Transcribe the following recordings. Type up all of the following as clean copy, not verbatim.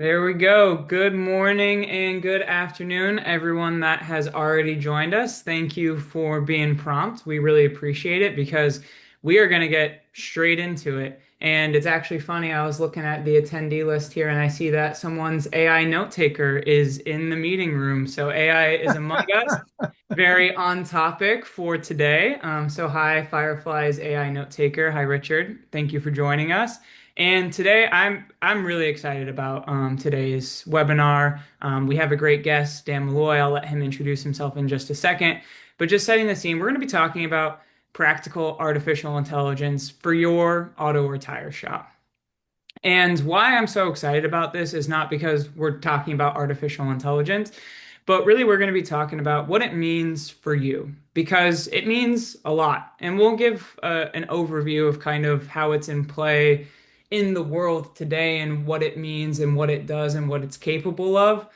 There we go. Good morning and good afternoon, everyone that has already joined us. Thank you for being prompt. We really appreciate it because we are going to get straight into it. And it's actually funny, I was looking at the attendee list here and I see that someone's AI note taker is in the meeting room. So AI is among us. Very on topic for today. So hi, Firefly's AI note taker. Hi, Richard. Thank you for joining us. And today I'm really excited about today's webinar. We have a great guest, Dan Molloy. I'll let him introduce himself in just a second. But just setting the scene, we're going to be talking about practical artificial intelligence for your auto or tire shop. And why I'm so excited about this is not because we're talking about artificial intelligence, but really we're going to be talking about what it means for you because it means a lot. And we'll give an overview of kind of how it's in play in the world today and what it means and what it does and what it's capable of.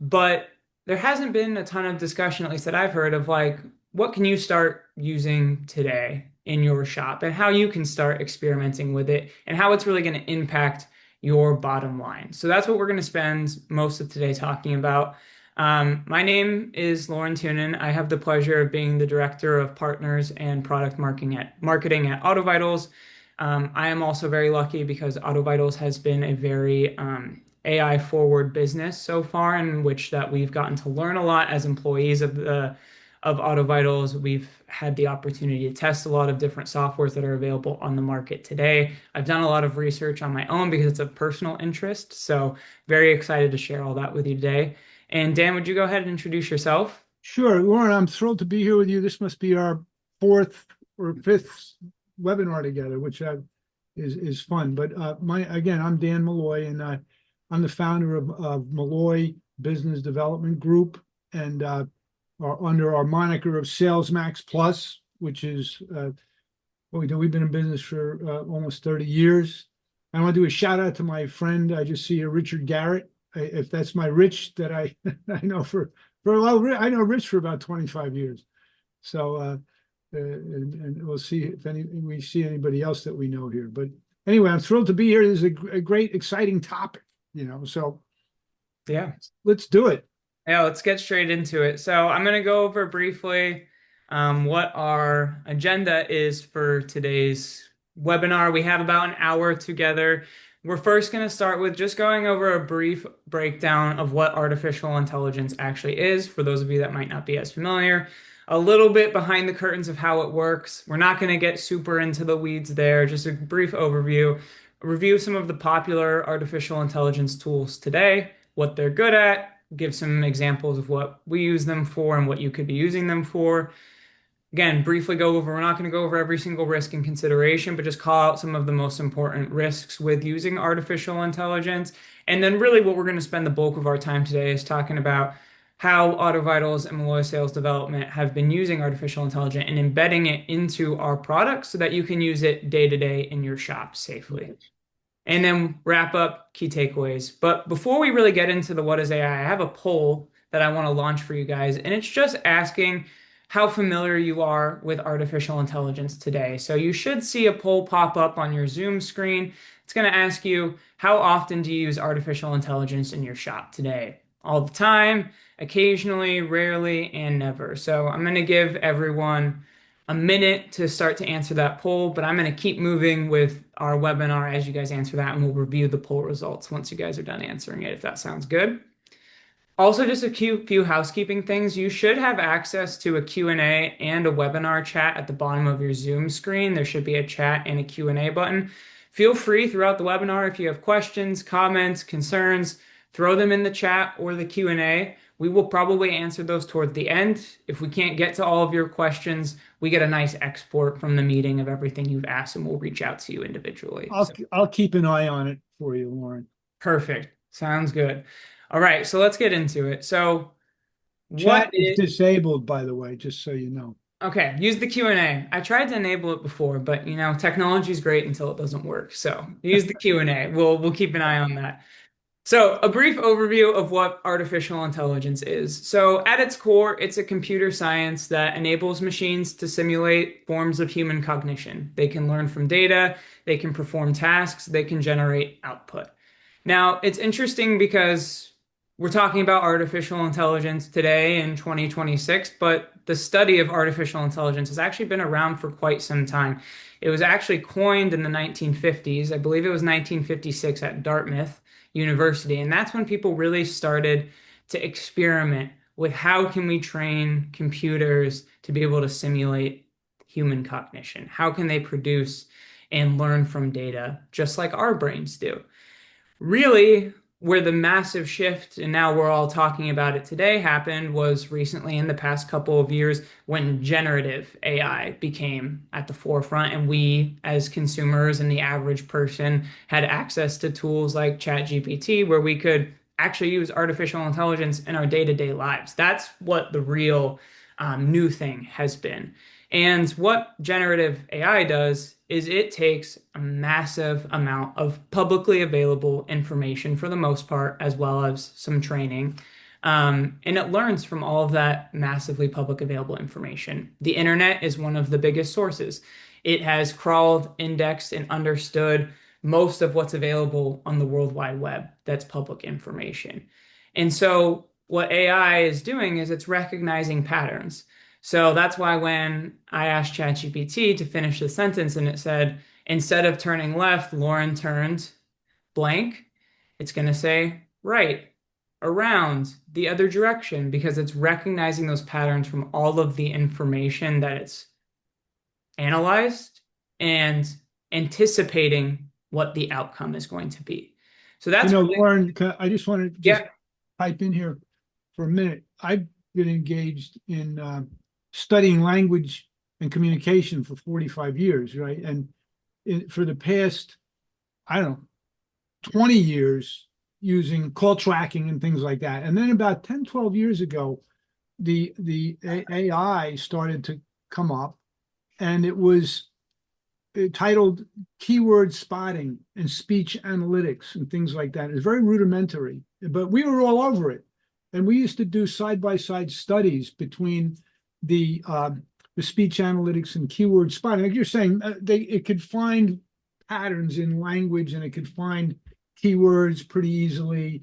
But there hasn't been a ton of discussion, at least that I've heard, of like, what can you start using today in your shop and how you can start experimenting with it and how it's really going to impact your bottom line. So that's what we're going to spend most of today talking about. My name is Lauren Tunin. I have the pleasure of being the Director of Partners and Product Marketing at AutoVitals. I am also very lucky because AutoVitals has been a very AI forward business so far, in which that we've gotten to learn a lot as employees of AutoVitals. We've had the opportunity to test a lot of different softwares that are available on the market today. I've done a lot of research on my own because it's of personal interest. So very excited to share all that with you today. And Dan, would you go ahead and introduce yourself? Sure, Lauren, I'm thrilled to be here with you. This must be our fourth or fifth webinar together, which is fun. But I'm Dan Molloy, and I'm the founder of Molloy Business Development Group, and under our moniker of Sales Max Plus, which is what we do. We've been in business for almost 30 years. I want to do a shout out to my friend. I just see here, Richard Garrett. If that's my Rich that I I know for a while, I know Rich for about 25 years. So and we'll see if we see anybody else that we know here. But anyway, I'm thrilled to be here. This is a great, exciting topic, So Yeah. let's do it. Yeah, let's get straight into it. So I'm going to go over briefly what our agenda is for today's webinar. We have about an hour together. We're first going to start with just going over a brief breakdown of what artificial intelligence actually is, for those of you that might not be as familiar. A little bit behind the curtains of how it works. We're not going to get super into the weeds there, just a brief overview, review some of the popular artificial intelligence tools today, what they're good at, give some examples of what we use them for and what you could be using them for. Again, briefly go over, we're not going to go over every single risk and consideration, but just call out some of the most important risks with using artificial intelligence. And then really what we're going to spend the bulk of our time today is talking about how AutoVitals and Molloy Sales Development have been using artificial intelligence and embedding it into our products so that you can use it day to day in your shop safely, and then wrap up key takeaways. But before we really get into the what is AI, I have a poll that I want to launch for you guys, and it's just asking how familiar you are with artificial intelligence today. So you should see a poll pop up on your Zoom screen. It's going to ask you, how often do you use artificial intelligence in your shop today? All the time, occasionally, rarely, and never. So I'm going to give everyone a minute to start to answer that poll, but I'm going to keep moving with our webinar as you guys answer that, and we'll review the poll results once you guys are done answering it, if that sounds good. Also, just a few housekeeping things. You should have access to a Q&A and a webinar chat at the bottom of your Zoom screen. There should be a chat and a Q&A button. Feel free throughout the webinar, if you have questions, comments, concerns, throw them in the chat or the Q&A. We will probably answer those towards the end. If we can't get to all of your questions, we get a nice export from the meeting of everything you've asked, and we'll reach out to you individually. I'll So I'll keep an eye on it for you, Lauren. perfect. Sounds good. All right, so let's get into it. So what Chat is is disabled, by the way, just so you know. okay, use the Q&A. I tried to enable it before, but technology is great until it doesn't work. So use the Q&A. We'll keep an eye on that. So, a brief overview of what artificial intelligence is. So, at its core, it's a computer science that enables machines to simulate forms of human cognition. They can learn from data, they can perform tasks, they can generate output. Now, it's interesting because we're talking about artificial intelligence today in 2026, but the study of artificial intelligence has actually been around for quite some time. It was actually coined in the 1950s. I believe it was 1956 at Dartmouth University, and that's when people really started to experiment with how can we train computers to be able to simulate human cognition? How can they produce and learn from data just like our brains do? Really, where the massive shift, and now we're all talking about it today, happened was recently in the past couple of years when generative AI became at the forefront, and we, as consumers and the average person, had access to tools like ChatGPT, where we could actually use artificial intelligence in our day-to-day lives. That's what the real new thing has been. And what generative AI does is it takes a massive amount of publicly available information for the most part, as well as some training. And it learns from all of that massively public available information. The internet is one of the biggest sources. It has crawled, indexed, and understood most of what's available on the World Wide Web that's public information. And so, what AI is doing is it's recognizing patterns. So that's why when I asked ChatGPT to finish the sentence and it said, instead of turning left, Lauren turned blank, it's going to say right, around, the other direction, because it's recognizing those patterns from all of the information that it's analyzed and anticipating what the outcome is going to be. So You that's know, really, Lauren, I just want to just yeah, pipe in here for a minute. I've been engaged in studying language and communication for 45 years, right? And for the past, I don't know, 20 years using call tracking and things like that. And then about 10, 12 years ago, the AI started to come up, and it was titled keyword spotting and speech analytics and things like that. It's very rudimentary, but we were all over it. And we used to do side-by-side studies between the speech analytics and keyword spotting. Like you're saying, it could find patterns in language and it could find keywords pretty easily,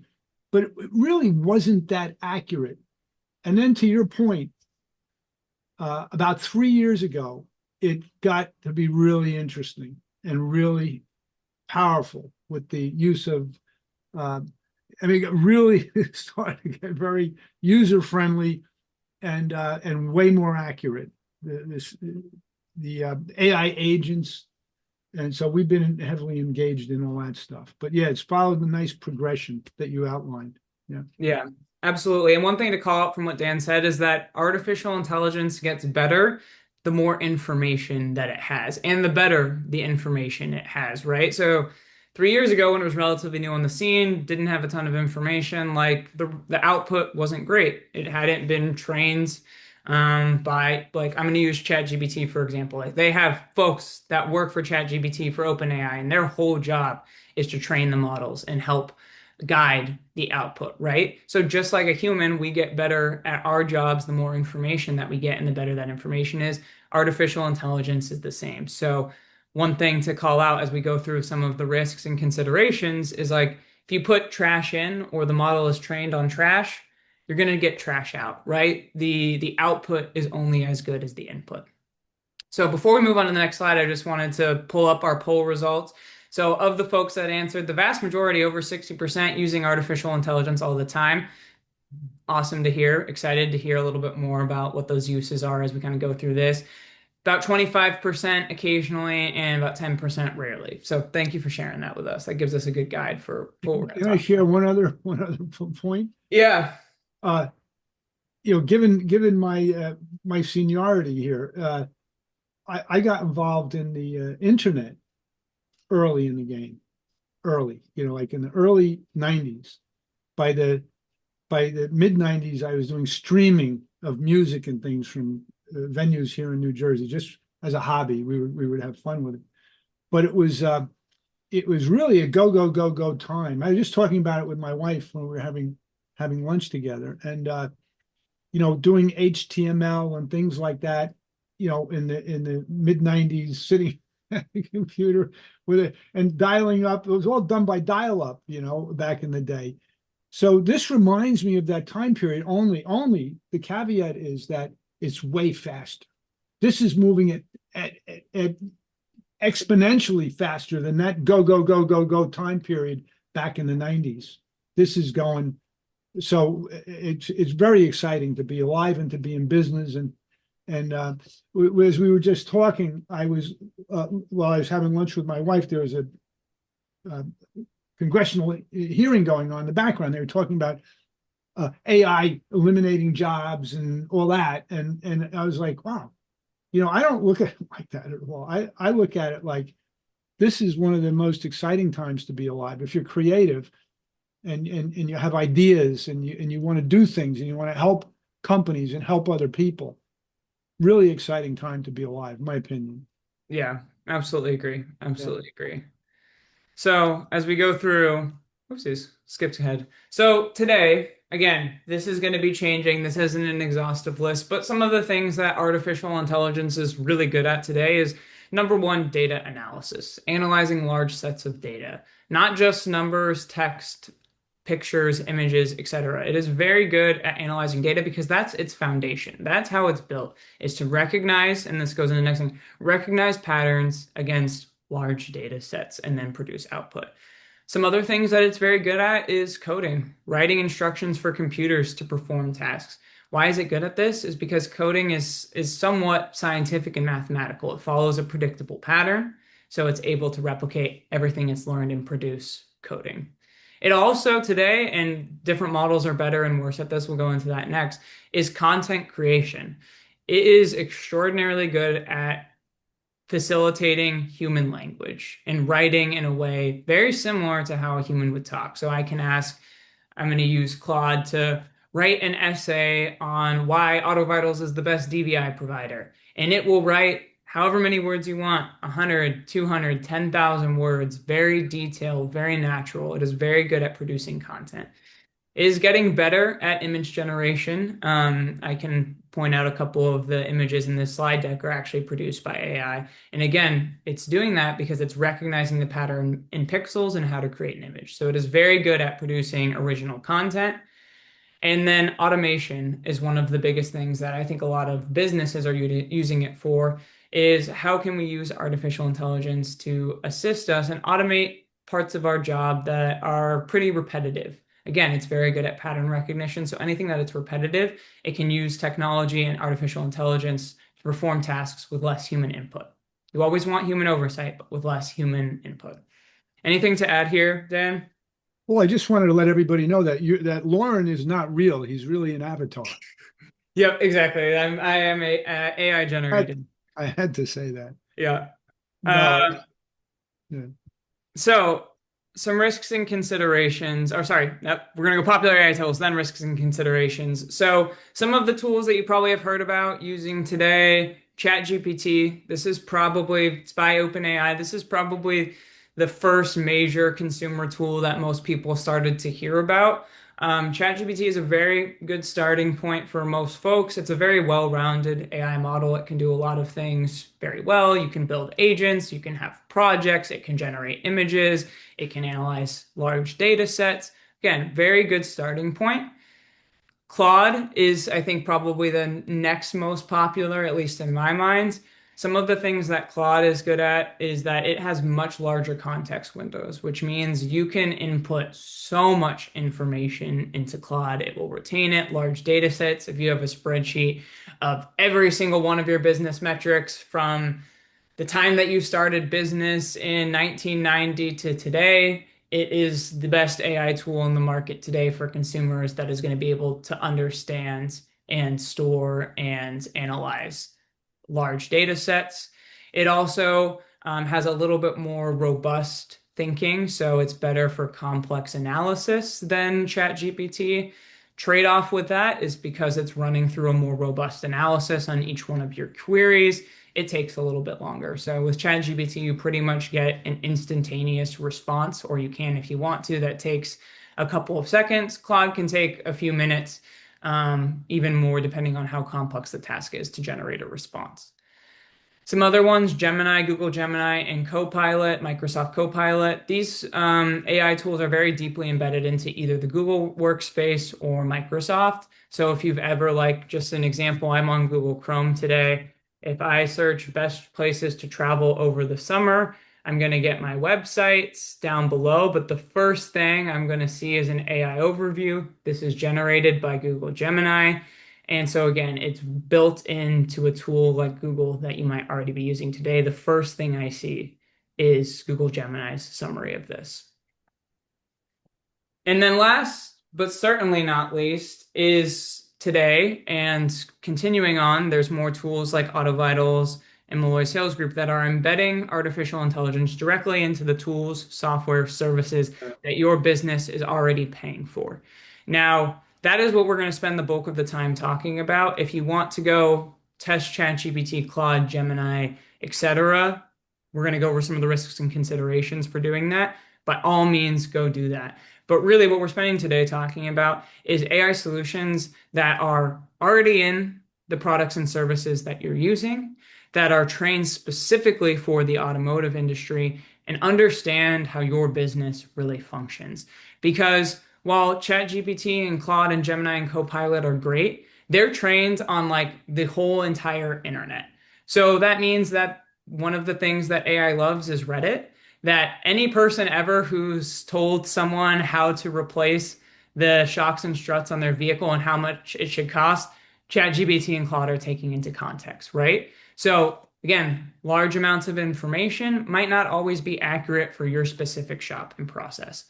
but it really wasn't that accurate. And then to your point, about 3 years ago, it got to be really interesting and really powerful with the use of, I mean, it really started to get very user friendly and way more accurate. The AI agents, and so we've been heavily engaged in all that stuff. But yeah, it's followed the nice progression that you outlined. Yeah. yeah, absolutely. And one thing to call out from what Dan said is that artificial intelligence gets better the more information that it has, and the better the information it has, right? So 3 years ago, when it was relatively new on the scene, didn't have a ton of information, like the output wasn't great. It hadn't been trained by like I'm going to use ChatGPT for example. Like they have folks that work for ChatGPT for OpenAI, and their whole job is to train the models and help guide the output, right? So just like a human, we get better at our jobs the more information that we get and the better that information is. Artificial intelligence is the same. So one thing to call out as we go through some of the risks and considerations is like if you put trash in or the model is trained on trash, you're going to get trash out, right? The output is only as good as the input. So before we move on to the next slide, I just wanted to pull up our poll results. So of the folks that answered, the vast majority, over 60%, using artificial intelligence all the time. Awesome to hear. Excited to hear a little bit more about what those uses are as we kind of go through this. About 25% occasionally and about 10% rarely. So thank you for sharing that with us. That gives us a good guide for what we're going to Can I talk share about. one other point? Yeah. Uh, given my seniority here, I got involved in the internet early in the game, early, like in the early '90s. By the by the mid '90s, I was doing streaming of music and things from venues here in New Jersey, just as a hobby. We would have fun with it, but it was really a go go go go time. I was just talking about it with my wife when we were having lunch together, and doing HTML and things like that, in the mid '90s, sitting computer with it and dialing up. It was all done by dial up, back in the day. So this reminds me of that time period. Only the caveat is that it's way faster. This is moving at exponentially faster than that go, go, go, go, go time period back in the 90s. This is going, so it's very exciting to be alive and to be in business. And as we were just talking, while I was having lunch with my wife, there was a uh, congressional hearing going on in the background. They were talking about AI eliminating jobs and all that. And I was like, wow, I don't look at it like that at all. I look at it like this is one of the most exciting times to be alive. If you're creative and you have ideas and you want to do things and you want to help companies and help other people, really exciting time to be alive, in my opinion. Yeah, absolutely agree. Yeah. Absolutely agree. So as we go through, whoopsies, skipped ahead. So today, again, this is going to be changing. This isn't an exhaustive list, but some of the things that artificial intelligence is really good at today is number one, data analysis, analyzing large sets of data, not just numbers, text, pictures, images, etc. It is very good at analyzing data because that's its foundation. That's how it's built, is to recognize, and this goes in the next thing, recognize patterns against large data sets and then produce output. Some other things that it's very good at is coding, writing instructions for computers to perform tasks. Why is it good at this? Is because coding is somewhat scientific and mathematical. It follows a predictable pattern, so it's able to replicate everything it's learned and produce coding. It also today, and different models are better and worse at this, we'll go into that next, is content creation. It is extraordinarily good at facilitating human language and writing in a way very similar to how a human would talk. So I can ask, I'm going to use Claude to write an essay on why AutoVitals is the best DVI provider. And it will write however many words you want, 100, 200, 10,000 words, very detailed, very natural. It is very good at producing content. It is getting better at image generation. I can point out a couple of the images in this slide deck are actually produced by AI. And again, it's doing that because it's recognizing the pattern in pixels and how to create an image. So it is very good at producing original content. And then automation is one of the biggest things that I think a lot of businesses are using it for, is how can we use artificial intelligence to assist us and automate parts of our job that are pretty repetitive. Again, it's very good at pattern recognition. So anything that it's repetitive, it can use technology and artificial intelligence to perform tasks with less human input. You always want human oversight, but with less human input. Anything to add here, Dan? Well, I just wanted to let everybody know that Lauren is not real. He's really an avatar. Yep, exactly. I am a AI I, generated. I had to say that. Yeah. No, yeah. So some risks and considerations, or sorry, nope, we're gonna go popular AI tools, then risks and considerations. So some of the tools that you probably have heard about using today, ChatGPT. This is probably, it's by OpenAI. This is probably the first major consumer tool that most people started to hear about. ChatGPT is a very good starting point for most folks. It's a very well-rounded AI model. It can do a lot of things very well. You can build agents, you can have projects, it can generate images, it can analyze large data sets. Again, very good starting point. Claude is, I think, probably the next most popular, at least in my mind. Some of the things that Claude is good at is that it has much larger context windows, which means you can input so much information into Claude. It will retain it, large data sets. If you have a spreadsheet of every single one of your business metrics from the time that you started business in 1990 to today, it is the best AI tool in the market today for consumers that is going to be able to understand and store and analyze large data sets. It also has a little bit more robust thinking, so it's better for complex analysis than ChatGPT. Trade-off with that is because it's running through a more robust analysis on each one of your queries, it takes a little bit longer. So with ChatGPT, you pretty much get an instantaneous response, or you can if you want to. That takes a couple of seconds. Claude can take a few minutes, even more depending on how complex the task is to generate a response. Some other ones, Gemini, Google Gemini, and Copilot, Microsoft Copilot. These AI tools are very deeply embedded into either the Google Workspace or Microsoft. So if you've ever, like, just an example, I'm on Google Chrome today. If I search best places to travel over the summer, I'm going to get my websites down below, but the first thing I'm going to see is an AI overview. This is generated by Google Gemini. And so again, it's built into a tool like Google that you might already be using today. The first thing I see is Google Gemini's summary of this. And then last, but certainly not least, is today and continuing on, there's more tools like AutoVitals and Molloy Sales Group that are embedding artificial intelligence directly into the tools, software, services that your business is already paying for. Now, that is what we're going to spend the bulk of the time talking about. If you want to go test ChatGPT, Claude, Gemini, etc., we're going to go over some of the risks and considerations for doing that. By all means, go do that. But really, what we're spending today talking about is AI solutions that are already in the products and services that you're using, that are trained specifically for the automotive industry, and understand how your business really functions. Because while ChatGPT and Claude and Gemini and Copilot are great, they're trained on like the whole entire internet. So that means that one of the things that AI loves is Reddit, that any person ever who's told someone how to replace the shocks and struts on their vehicle and how much it should cost, ChatGPT and Claude are taking into context, right? So again, large amounts of information might not always be accurate for your specific shop and process.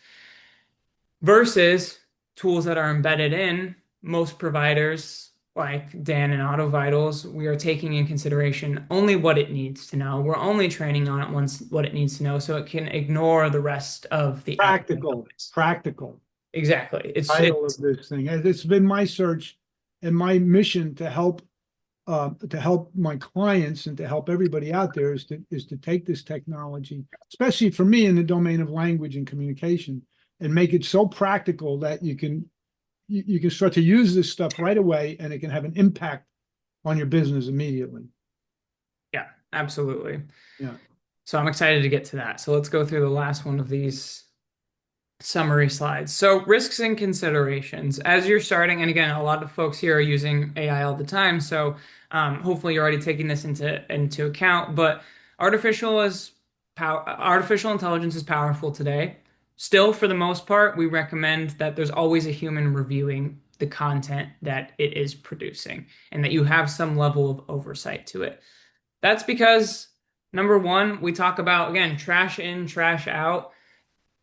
Versus tools that are embedded in most providers like Dan and AutoVitals, we are taking in consideration only what it needs to know. We're only training on it once what it needs to know, so it can ignore the rest of the output Practical, noise. practical Exactly. title of this thing. And it's been my search and my mission to help my clients and to help everybody out there is to take this technology, especially for me in the domain of language and communication, and make it so practical that you can start to use this stuff right away and it can have an impact on your business immediately. Yeah, absolutely. Yeah. So I'm excited to get to that. So let's go through the last one of these summary slides. So risks and considerations as you're starting, and again, a lot of folks here are using AI all the time. So hopefully you're already taking this into account. But artificial intelligence is powerful today. Still, for the most part, we recommend that there's always a human reviewing the content that it is producing, and that you have some level of oversight to it. That's because number one, we talk about again, trash in, trash out.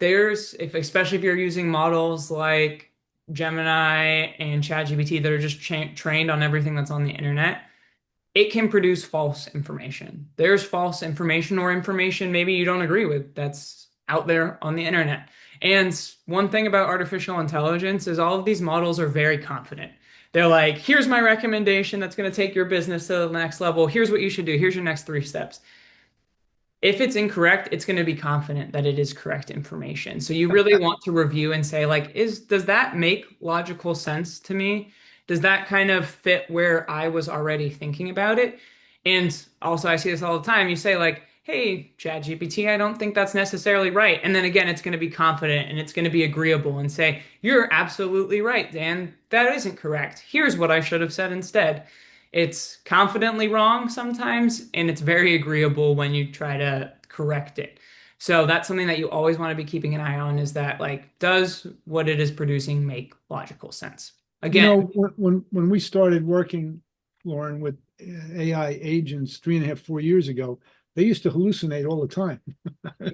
Especially if you're using models like Gemini and ChatGPT that are just trained on everything that's on the internet, it can produce false information. There's false information or information maybe you don't agree with that's out there on the internet. And one thing about artificial intelligence is all of these models are very confident. They're like, here's my recommendation that's going to take your business to the next level. Here's what you should do. Here's your next 3 steps. If it's incorrect, it's going to be confident that it is correct information. So you really want to review and say, like, does that make logical sense to me? Does that kind of fit where I was already thinking about it? And also, I see this all the time. You say, like, hey, ChatGPT, I don't think that's necessarily right. And then again, it's going to be confident and it's going to be agreeable and say, you're absolutely right, Dan. That isn't correct. Here's what I should have said instead. It's confidently wrong sometimes, and it's very agreeable when you try to correct it. So that's something that you always want to be keeping an eye on is that, like, does what it is producing make logical sense? You Again, know, when we started working, Lauren, with AI agents 3.5, 4 years ago, they used to hallucinate all the time.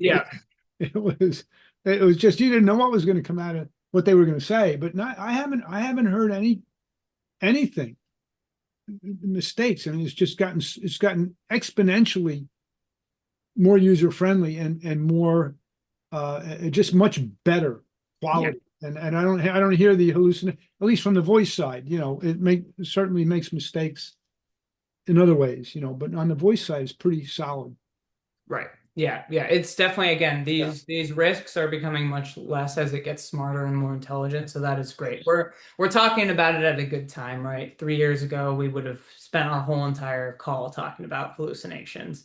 yeah, It was it was just you didn't know what was going to come out of what they were going to say. But not, I haven't heard anything mistakes. I mean, it's gotten exponentially more user friendly and more just much better yeah, quality. And I don't hear the hallucination, at least from the voice side. You know, it certainly makes mistakes in other ways. You know, but on the voice side, it's pretty solid. right. Yeah, yeah, it's definitely again these risks are becoming much less as it gets smarter and more intelligent. So that is great. We're talking about it at a good time, right? 3 years ago, we would have spent our whole entire call talking about hallucinations.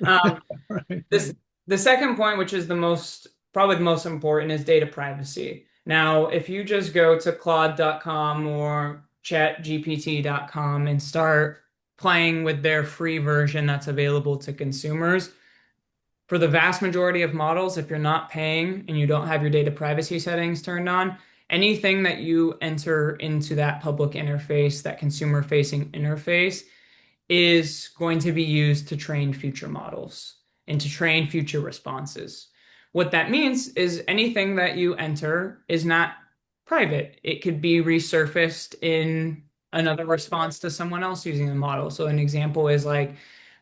Um, Right, this right. the second point, which is the most probably the most important, is data privacy. Now, if you just go to Claude.com or ChatGPT.com and start playing with their free version that's available to consumers for the vast majority of models, if you're not paying and you don't have your data privacy settings turned on, anything that you enter into that public interface, that consumer facing interface, is going to be used to train future models and to train future responses. What that means is anything that you enter is not private. It could be resurfaced in another response to someone else using the model. So an example is like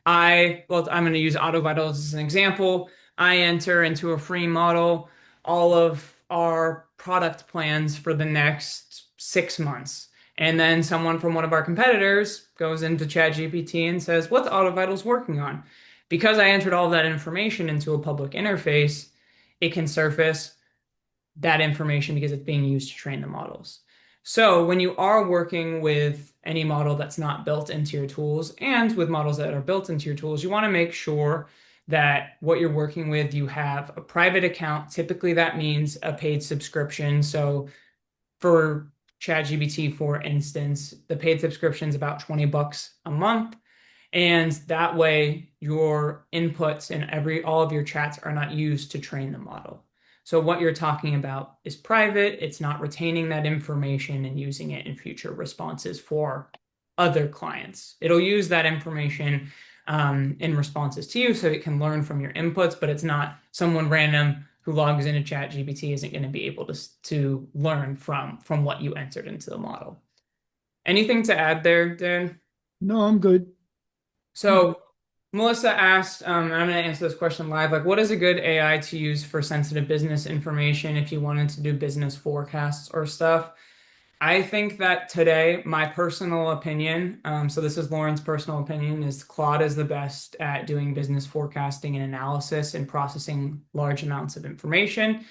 I'm going to use AutoVitals as an example. I enter into a free model all of our product plans for the next 6 months. And then someone from one of our competitors goes into ChatGPT and says, "What's AutoVitals working on?" Because I entered all that information into a public interface, it can surface that information because it's being used to train the models. So when you are working with any model that's not built into your tools and with models that are built into your tools, you want to make sure that what you're working with, you have a private account. Typically, that means a paid subscription. So for ChatGPT, for instance, the paid subscription is about $20 a month. And that way your inputs and all of your chats are not used to train the model. So what you're talking about is private. It's not retaining that information and using it in future responses for other clients. It'll use that information in responses to you so it can learn from your inputs, but it's not someone random who logs into ChatGPT isn't going to be able to learn from what you entered into the model. Anything to add there, Dan? No, I'm good. I'm good. So Melissa asked, and I'm going to answer this question live, like what is a good AI to use for sensitive business information if you wanted to do business forecasts or stuff? I think that today, my personal opinion, so this is Lauren's personal opinion, is Claude is the best at doing business forecasting and analysis and processing large amounts of information.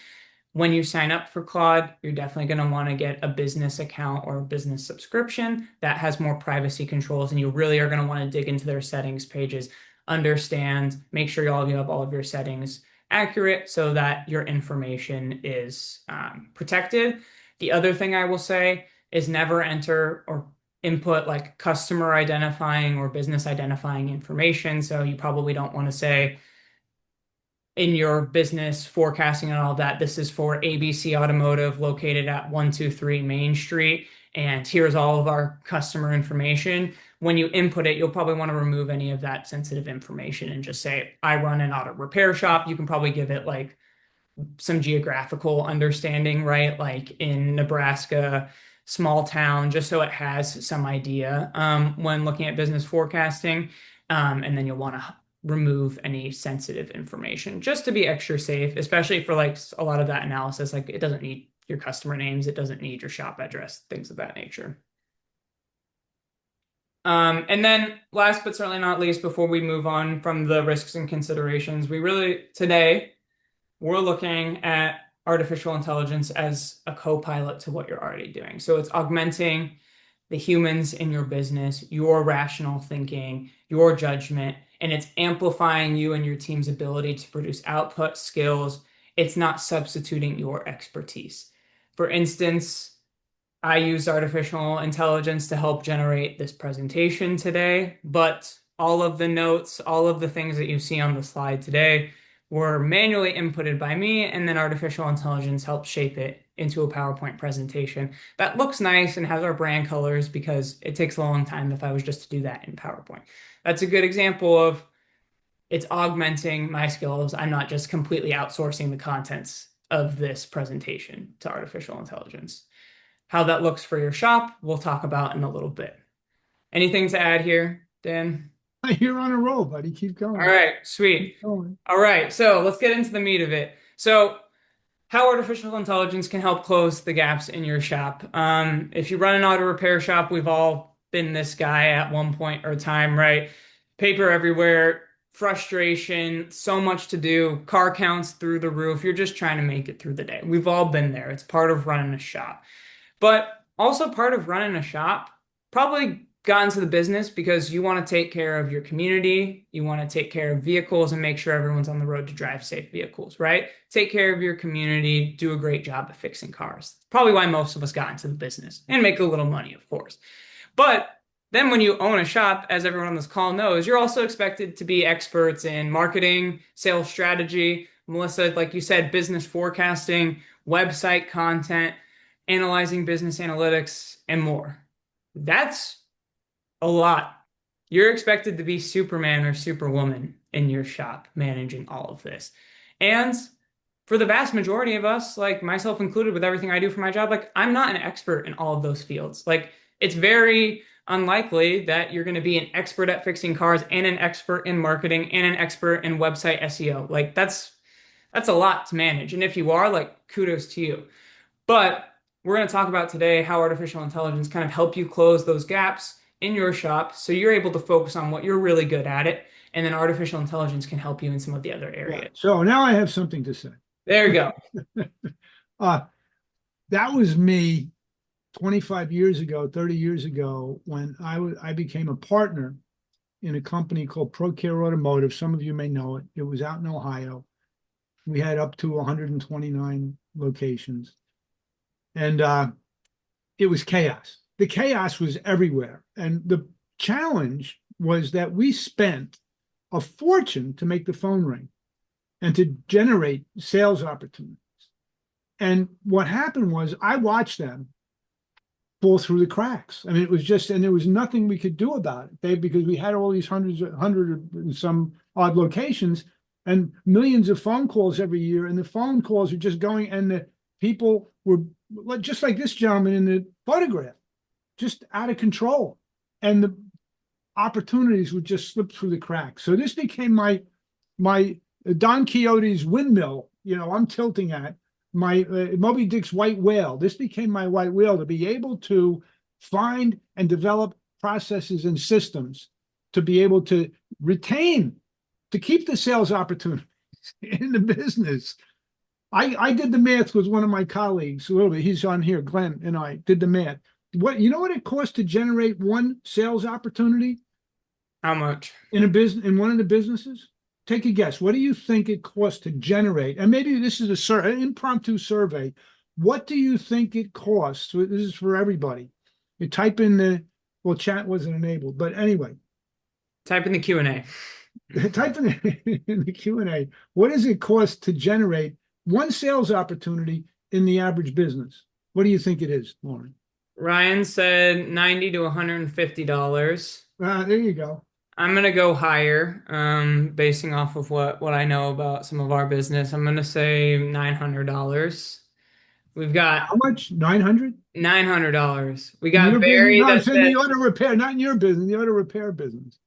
When you sign up for Claude, you're definitely going to want to get a business account or a business subscription that has more privacy controls, and you really are going to want to dig into their settings pages, understand, make sure all of you have all of your settings accurate so that your information is protected. The other thing I will say is never enter or input like customer identifying or business identifying information. So you probably don't want to say, in your business forecasting and all that, this is for ABC Automotive located at 123 Main Street, and here's all of our customer information. When you input it, you'll probably want to remove any of that sensitive information and just say, I run an auto repair shop. You can probably give it like some geographical understanding, right? Like in Nebraska, small town, just so it has some idea when looking at business forecasting. And then you'll want to remove any sensitive information just to be extra safe, especially for like a lot of that analysis. Like it doesn't need your customer names, it doesn't need your shop address, things of that nature. And then last but certainly not least, before we move on from the risks and considerations, we really today we're looking at artificial intelligence as a co-pilot to what you're already doing. So it's augmenting the humans in your business, your rational thinking, your judgment, and it's amplifying you and your team's ability to produce output skills. It's not substituting your expertise. For instance, I used artificial intelligence to help generate this presentation today, but all of the notes, all of the things that you see on the slide today were manually inputted by me, and then artificial intelligence helped shape it into a PowerPoint presentation that looks nice and has our brand colors because it takes a long time if I was just to do that in PowerPoint. That's a good example of it's augmenting my skills. I'm not just completely outsourcing the contents of this presentation to artificial intelligence. How that looks for your shop, we'll talk about in a little bit. Anything to add here, Dan? You're on a roll, buddy. Keep All going. right, sweet. Keep going. All right, so let's get into the meat of it. So, how artificial intelligence can help close the gaps in your shop. If you run an auto repair shop, we've all been this guy at one point or time, right? Paper everywhere, frustration, so much to do, car counts through the roof. You're just trying to make it through the day. We've all been there. It's part of running a shop. But also part of running a shop, probably got into the business because you want to take care of your community, you want to take care of vehicles and make sure everyone's on the road to drive safe vehicles, right? Take care of your community, do a great job of fixing cars. Probably why most of us got into the business and make a little money, of course. But then when you own a shop, as everyone on this call knows, you're also expected to be experts in marketing, sales strategy, Melissa, like you said, business forecasting, website content, analyzing business analytics, and more. That's a lot. You're expected to be Superman or Superwoman in your shop managing all of this. And for the vast majority of us, like myself included, with everything I do for my job, like I'm not an expert in all of those fields. Like it's very unlikely that you're going to be an expert at fixing cars and an expert in marketing and an expert in website SEO. Like that's a lot to manage. And if you are, like kudos to you. But we're going to talk about today how artificial intelligence kind of help you close those gaps in your shop so you're able to focus on what you're really good at it. And then artificial intelligence can help you in some of the other Yeah. areas. So now I have something to say. There you go. Uh, that was me 25 years ago, 30 years ago, when I became a partner in a company called ProCare Automotive. Some of you may know it. It was out in Ohio. We had up to 129 locations. And it was chaos. The chaos was everywhere. And the challenge was that we spent a fortune to make the phone ring and to generate sales opportunities. And what happened was I watched them fall through the cracks. I mean, it was just, and there was nothing we could do about it, because we had all these hundred and some odd locations and millions of phone calls every year. And the phone calls were just going, and the people were just like this gentleman in the photograph, just out of control. And the opportunities would just slip through the cracks. So this became my Don Quixote's windmill. I'm tilting at my Moby Dick's white whale. This became my white whale, to be able to find and develop processes and systems to be able to retain, to keep the sales opportunities in the business. I did the math with one of my colleagues a little bit. He's on here, Glenn, and I did the math. What it costs to generate one sales opportunity How much? in a business, in one of the businesses? Take a guess. What do you think it costs to generate? And maybe this is an impromptu survey. What do you think it costs? So this is for everybody. You type in well, chat wasn't enabled, but anyway, Type in the Q&A. type in the Q&A. What does it cost to generate one sales opportunity in the average business? What do you think it is, Lauren? Ryan said $90 to $150. There you go. I'm gonna go higher, basing off of what I know about some of our business. I'm gonna say $900. We've got How much? 900? $900. We In got your business? Barry No, I'm that saying the said, auto repair, not in your business, the auto repair business.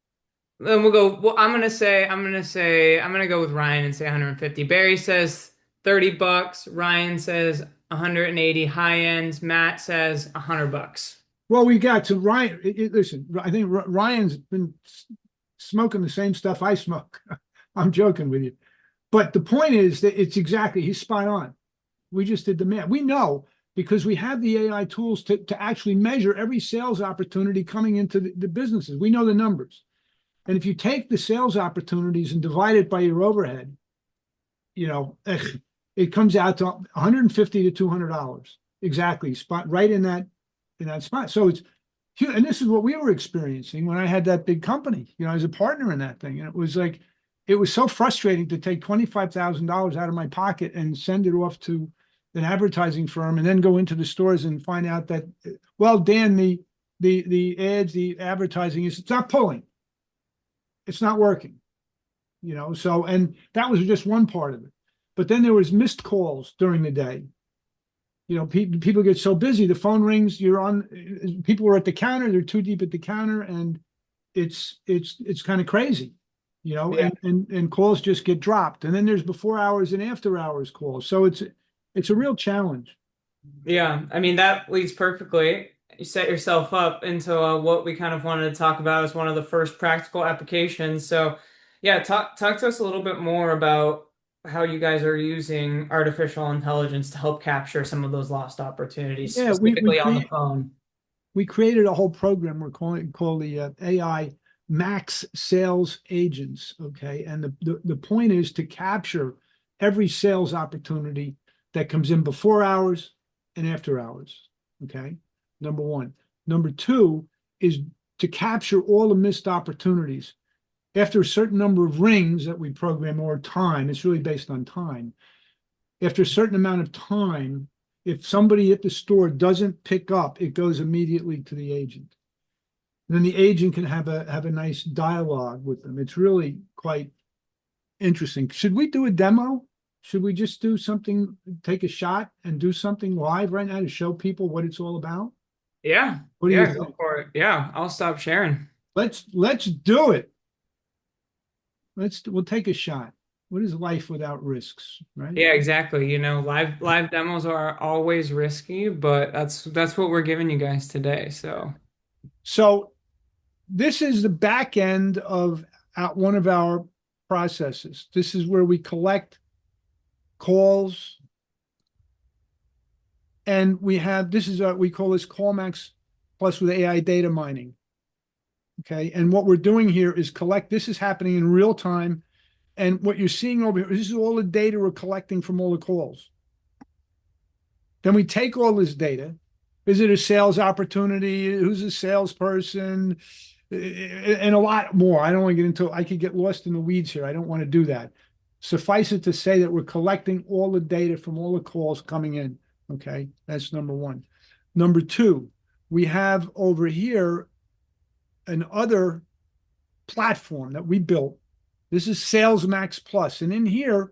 then we'll go. Well, I'm gonna go with Ryan and say 150. Barry says $30. Ryan says 180. High end. Matt says $100. Well, we got to Ryan. Listen, I think Ryan's been smoking the same stuff I smoke. I'm joking with you. But the point is that he's spot on. We just did the math. We know, because we have the AI tools to actually measure every sales opportunity coming into the businesses. We know the numbers. And if you take the sales opportunities and divide it by your overhead, it comes out to $150 to $200 exactly, spot right in that spot. So it's huge. And this is what we were experiencing when I had that big company, as a partner in that thing. And it was so frustrating to take $25,000 out of my pocket and send it off to an advertising firm, and then go into the stores and find out that, well, Dan, the ads, the advertising it's not pulling. It's not working, So, and that was just one part of it. But then there was missed calls during the day. People get so busy, the phone rings, people are at the counter, they're too deep at the counter, and it's kind of crazy, Yeah. and calls just get dropped. And then there's before hours and after hours calls. So it's a real challenge. Yeah, I mean that leads perfectly. You set yourself up into what we kind of wanted to talk about as one of the first practical applications. So Yeah, talk to us a little bit more about how you guys are using artificial intelligence to help capture some of those lost opportunities, Yeah, specifically on the phone. we created a whole program we're calling called the AI Max Sales Agents. Okay, and the point is to capture every sales opportunity that comes in before hours and after hours. Okay, number one. Number two is to capture all the missed opportunities after a certain number of rings that we program or time. It's really based on time. After a certain amount of time, if somebody at the store doesn't pick up, it goes immediately to the agent. And then the agent can have a nice dialogue with them. It's really quite interesting. Should we do a demo? Should we just do something, take a shot and do something live right now to show people what it's all about? Yeah, What do you yeah, go think? for it. Yeah, I'll stop sharing. Let's do it. We'll take a shot. What is life without risks, right? Yeah, exactly. Live demos are always risky, but that's what we're giving you guys today. So, So this is the back end of one of our processes. This is where we collect calls, and we have this is we call this Callmax Plus with AI data mining. Okay, and what we're doing here is collect. This is happening in real time, and what you're seeing over here, this is all the data we're collecting from all the calls. Then we take all this data. Is it a sales opportunity? Who's a salesperson? And a lot more. I don't want to get into, I could get lost in the weeds here. I don't want to do that. Suffice it to say that we're collecting all the data from all the calls coming in. Okay, that's number one. Number two, we have over here an other platform that we built. This is Sales Max Plus. And in here,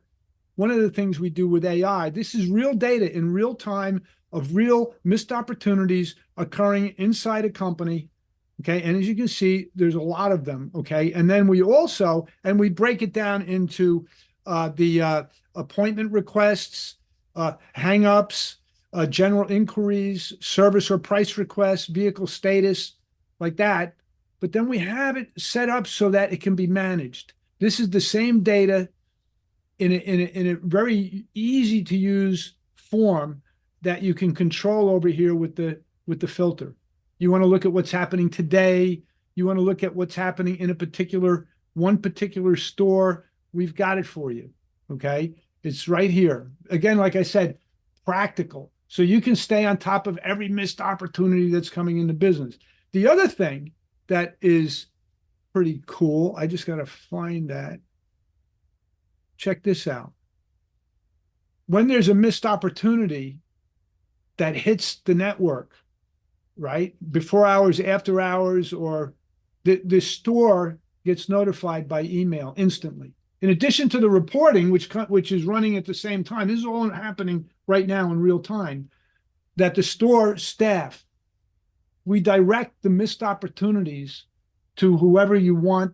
one of the things we do with AI, this is real data in real time of real missed opportunities occurring inside a company. Okay. And as you can see, there's a lot of them. Okay. And then we also, and we break it down into the appointment requests, hang-ups, general inquiries, service or price requests, vehicle status, like that. But then we have it set up so that it can be managed. This is the same data in a very easy to use form that you can control over here with the filter. You want to look at what's happening today. You want to look at what's happening in one particular store. We've got it for you. Okay. It's right here. Again, like I said, practical. So you can stay on top of every missed opportunity that's coming into business. The other thing that is pretty cool, I just got to find that. Check this out. When there's a missed opportunity that hits the network, right? Before hours, after hours, or the store gets notified by email instantly. In addition to the reporting, which is running at the same time, this is all happening right now in real time, that the store staff, we direct the missed opportunities to whoever you want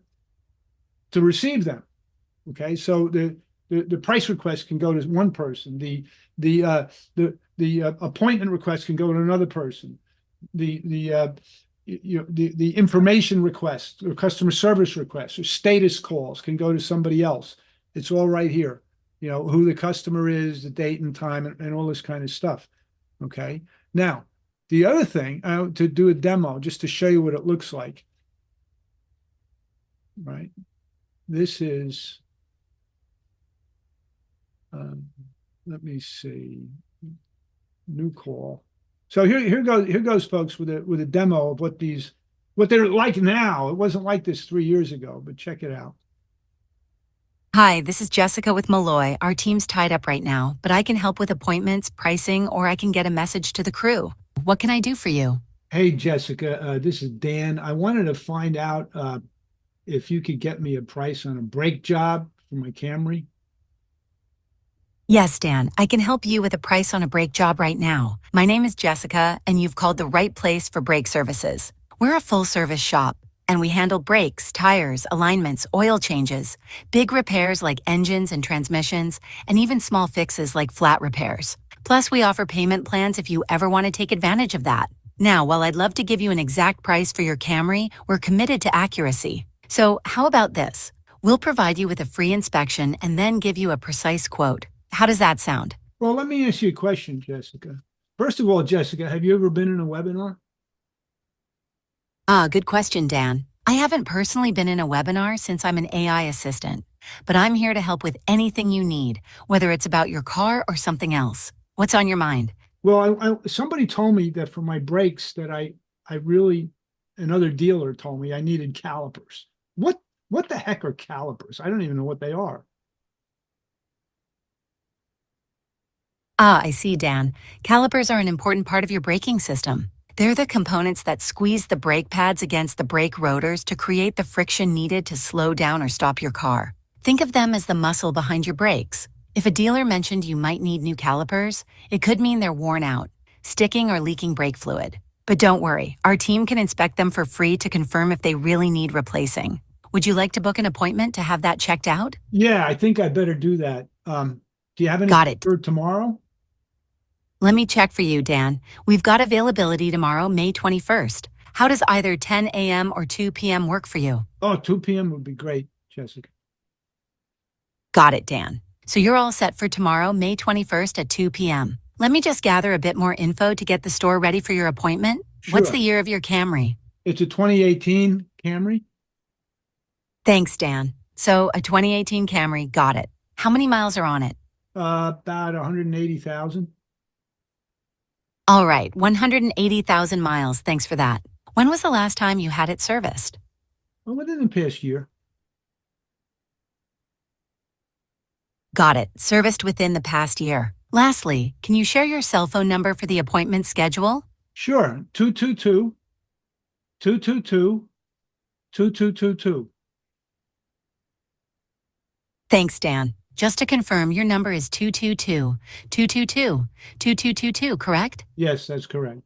to receive them. Okay, so the price request can go to one person. The appointment request can go to another person. The information request or customer service requests or status calls can go to somebody else. It's all right here. Who the customer is, the date and time, and all this kind of stuff. Okay. Now, the other thing to do a demo just to show you what it looks like. Right. This is. Let me see. New call. So here goes, folks, with a demo of what they're like now. It wasn't like this 3 years ago, but check it out. Hi, this is Jessica with Molloy. Our team's tied up right now, but I can help with appointments, pricing, or I can get a message to the crew. What can I do for you? Hey, Jessica, this is Dan. I wanted to find out if you could get me a price on a brake job for my Camry. Yes, Dan, I can help you with a price on a brake job right now. My name is Jessica, and you've called the right place for brake services. We're a full-service shop, and we handle brakes, tires, alignments, oil changes, big repairs like engines and transmissions, and even small fixes like flat repairs. Plus, we offer payment plans if you ever want to take advantage of that. Now, while I'd love to give you an exact price for your Camry, we're committed to accuracy. So how about this? We'll provide you with a free inspection and then give you a precise quote. How does that sound? Well, let me ask you a question, Jessica. First of all, Jessica, have you ever been in a webinar? Ah, good question, Dan. I haven't personally been in a webinar since I'm an AI assistant, but I'm here to help with anything you need, whether it's about your car or something else. What's on your mind? Well, somebody told me that for my brakes that I really, another dealer told me I needed calipers. What the heck are calipers? I don't even know what they are. Ah, I see, Dan. Calipers are an important part of your braking system. They're the components that squeeze the brake pads against the brake rotors to create the friction needed to slow down or stop your car. Think of them as the muscle behind your brakes. If a dealer mentioned you might need new calipers, it could mean they're worn out, sticking or leaking brake fluid. But don't worry, our team can inspect them for free to confirm if they really need replacing. Would you like to book an appointment to have that checked out? Yeah, I think I better do that. Do you have any Got it. for tomorrow? Let me check for you, Dan. We've got availability tomorrow, May 21st. How does either 10 a.m. or 2 p.m. work for you? Oh, 2 p.m. would be great, Jessica. Got it, Dan. So you're all set for tomorrow, May 21st at 2 p.m. Let me just gather a bit more info to get the store ready for your appointment. What's Sure. the year of your Camry? It's a 2018 Camry. Thanks, Dan. So a 2018 Camry, got it. How many miles are on it? About 180,000. All right, 180,000 miles. Thanks for that. When was the last time you had it serviced? Well, within the past year. Got it. Serviced within the past year. Lastly, can you share your cell phone number for the appointment schedule? Sure. 222-222-2222. Thanks, Dan. Just to confirm, your number is 222-222-2222, correct? Yes, that's correct.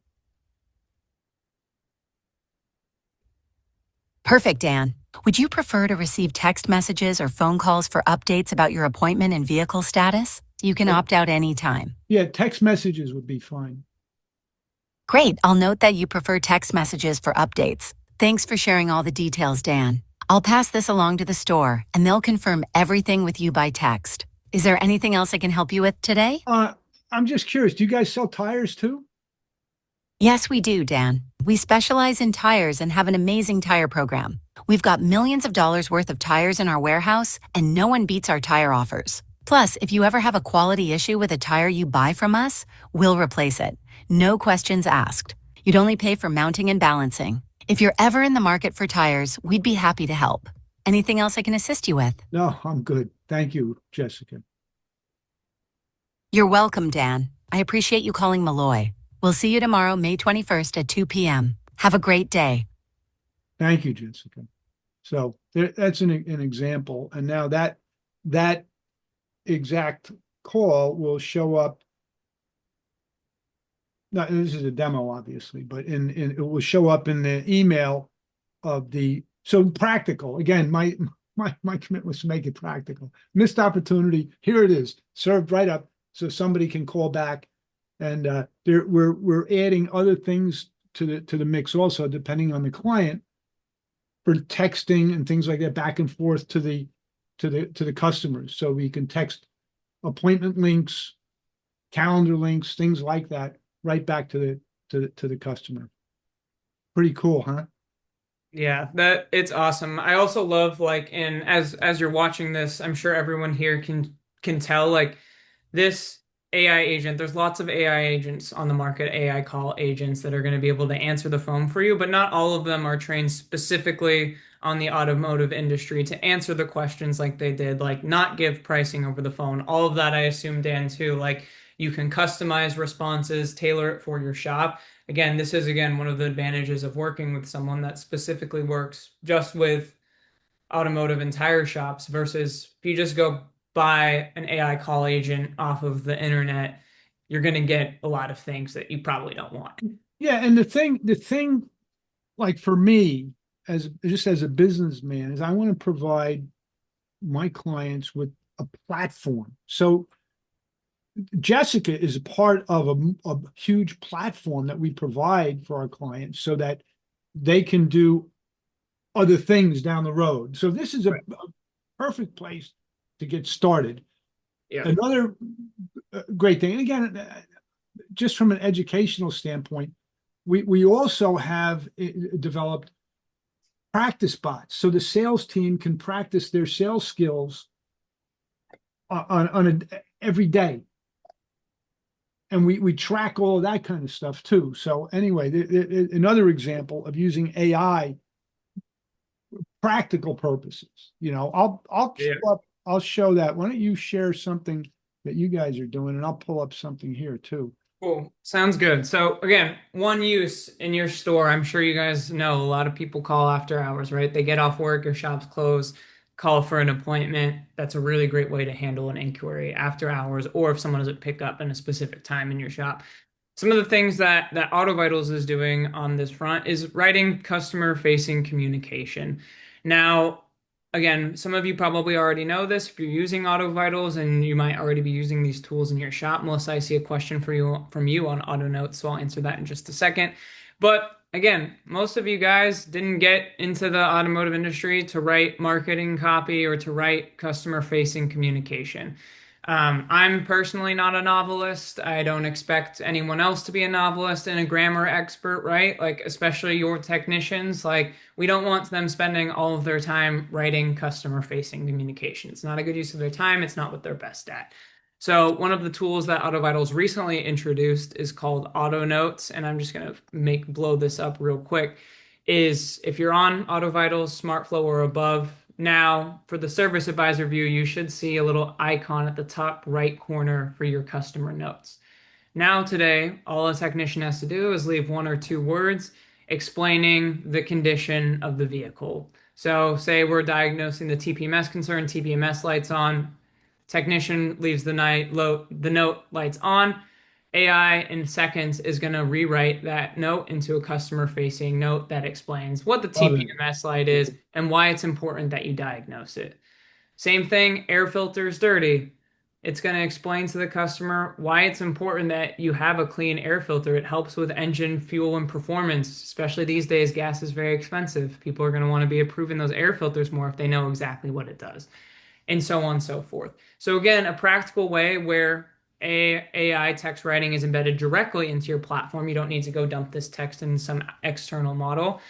Perfect, Dan. Would you prefer to receive text messages or phone calls for updates about your appointment and vehicle status? You can opt out anytime. Yeah, text messages would be fine. Great. I'll note that you prefer text messages for updates. Thanks for sharing all the details, Dan. I'll pass this along to the store, and they'll confirm everything with you by text. Is there anything else I can help you with today? I'm just curious. Do you guys sell tires too? Yes, we do, Dan. We specialize in tires and have an amazing tire program. We've got millions of dollars worth of tires in our warehouse, and no one beats our tire offers. Plus, if you ever have a quality issue with a tire you buy from us, we'll replace it. No questions asked. You'd only pay for mounting and balancing. If you're ever in the market for tires, we'd be happy to help. Anything else I can assist you with? No, I'm good. Thank you, Jessica. You're welcome, Dan. I appreciate you calling Molloy. We'll see you tomorrow, May 21st at 2 p.m. Have a great day. Thank you, Jessica. So that's an example. And now that exact call will show up. Now, this is a demo, obviously, but it will show up in the email of the, so practical. Again, my commitment was to make it practical. Missed opportunity. Here it is, served right up so somebody can call back. And we're adding other things to the mix also, depending on the client, for texting and things like that, back and forth to the customers. So we can text appointment links, calendar links, things like that, right back to the customer. Pretty cool, huh? Yeah, that it's awesome. I also love like in as you're watching this, I'm sure everyone here can tell like this AI agent, there's lots of AI agents on the market, AI call agents that are going to be able to answer the phone for you, but not all of them are trained specifically on the automotive industry to answer the questions like they did, like not give pricing over the phone. All of that I assume, Dan, too. Like you can customize responses, tailor it for your shop. Again, this is again one of the advantages of working with someone that specifically works just with automotive and tire shops versus if you just go buy an AI call agent off of the internet, you're going to get a lot of things that you probably don't want. Yeah, and the thing, like for me, as just as a businessman, is I want to provide my clients with a platform. So Jessica is a part of a huge platform that we provide for our clients so that they can do other things down the road. So this is Right. perfect place to get started. Yeah. Another great thing, and again, just from an educational standpoint, we also have developed practice bots, so the sales team can practice their sales skills on every day, and we track all of that kind of stuff too. So anyway, another example of using AI practical purposes. Yeah. I'll show that. Why don't you share something that you guys are doing, and I'll pull up something here too. Cool. Sounds good. So again, one use in your store, I'm sure you guys know a lot of people call after hours, right? They get off work, your shop's closed, call for an appointment. That's a really great way to handle an inquiry after hours, or if someone doesn't pick up in a specific time in your shop. Some of the things that AutoVitals is doing on this front is writing customer-facing communication. Now, again, some of you probably already know this if you're using AutoVitals, and you might already be using these tools in your shop. Melissa, I see a question for you from you on AutoNotes, so I'll answer that in just a second. But again, most of you guys didn't get into the automotive industry to write marketing copy or to write customer-facing communication. I'm personally not a novelist. I don't expect anyone else to be a novelist and a grammar expert, right? Like, especially your technicians. Like, we don't want them spending all of their time writing customer-facing communication. It's not a good use of their time. It's not what they're best at. So one of the tools that AutoVitals recently introduced is called Auto Notes, and I'm just gonna blow this up real quick. Is if you're on AutoVitals, SmartFlow or above, now for the service advisor view, you should see a little icon at the top right corner for your customer notes. Now today, all a technician has to do is leave 1 or 2 words explaining the condition of the vehicle. So say we're diagnosing the TPMS concern, TPMS lights on, technician leaves the note lights on. AI in seconds is going to rewrite that note into a customer facing note that explains what the Love it. TPMS light is and why it's important that you diagnose it. Same thing, air filter is dirty. It's going to explain to the customer why it's important that you have a clean air filter. It helps with engine fuel and performance, especially these days. Gas is very expensive. People are going to want to be approving those air filters more if they know exactly what it does, and so on and so forth. So again, a practical way where AI text writing is embedded directly into your platform. You don't need to go dump this text in some external model,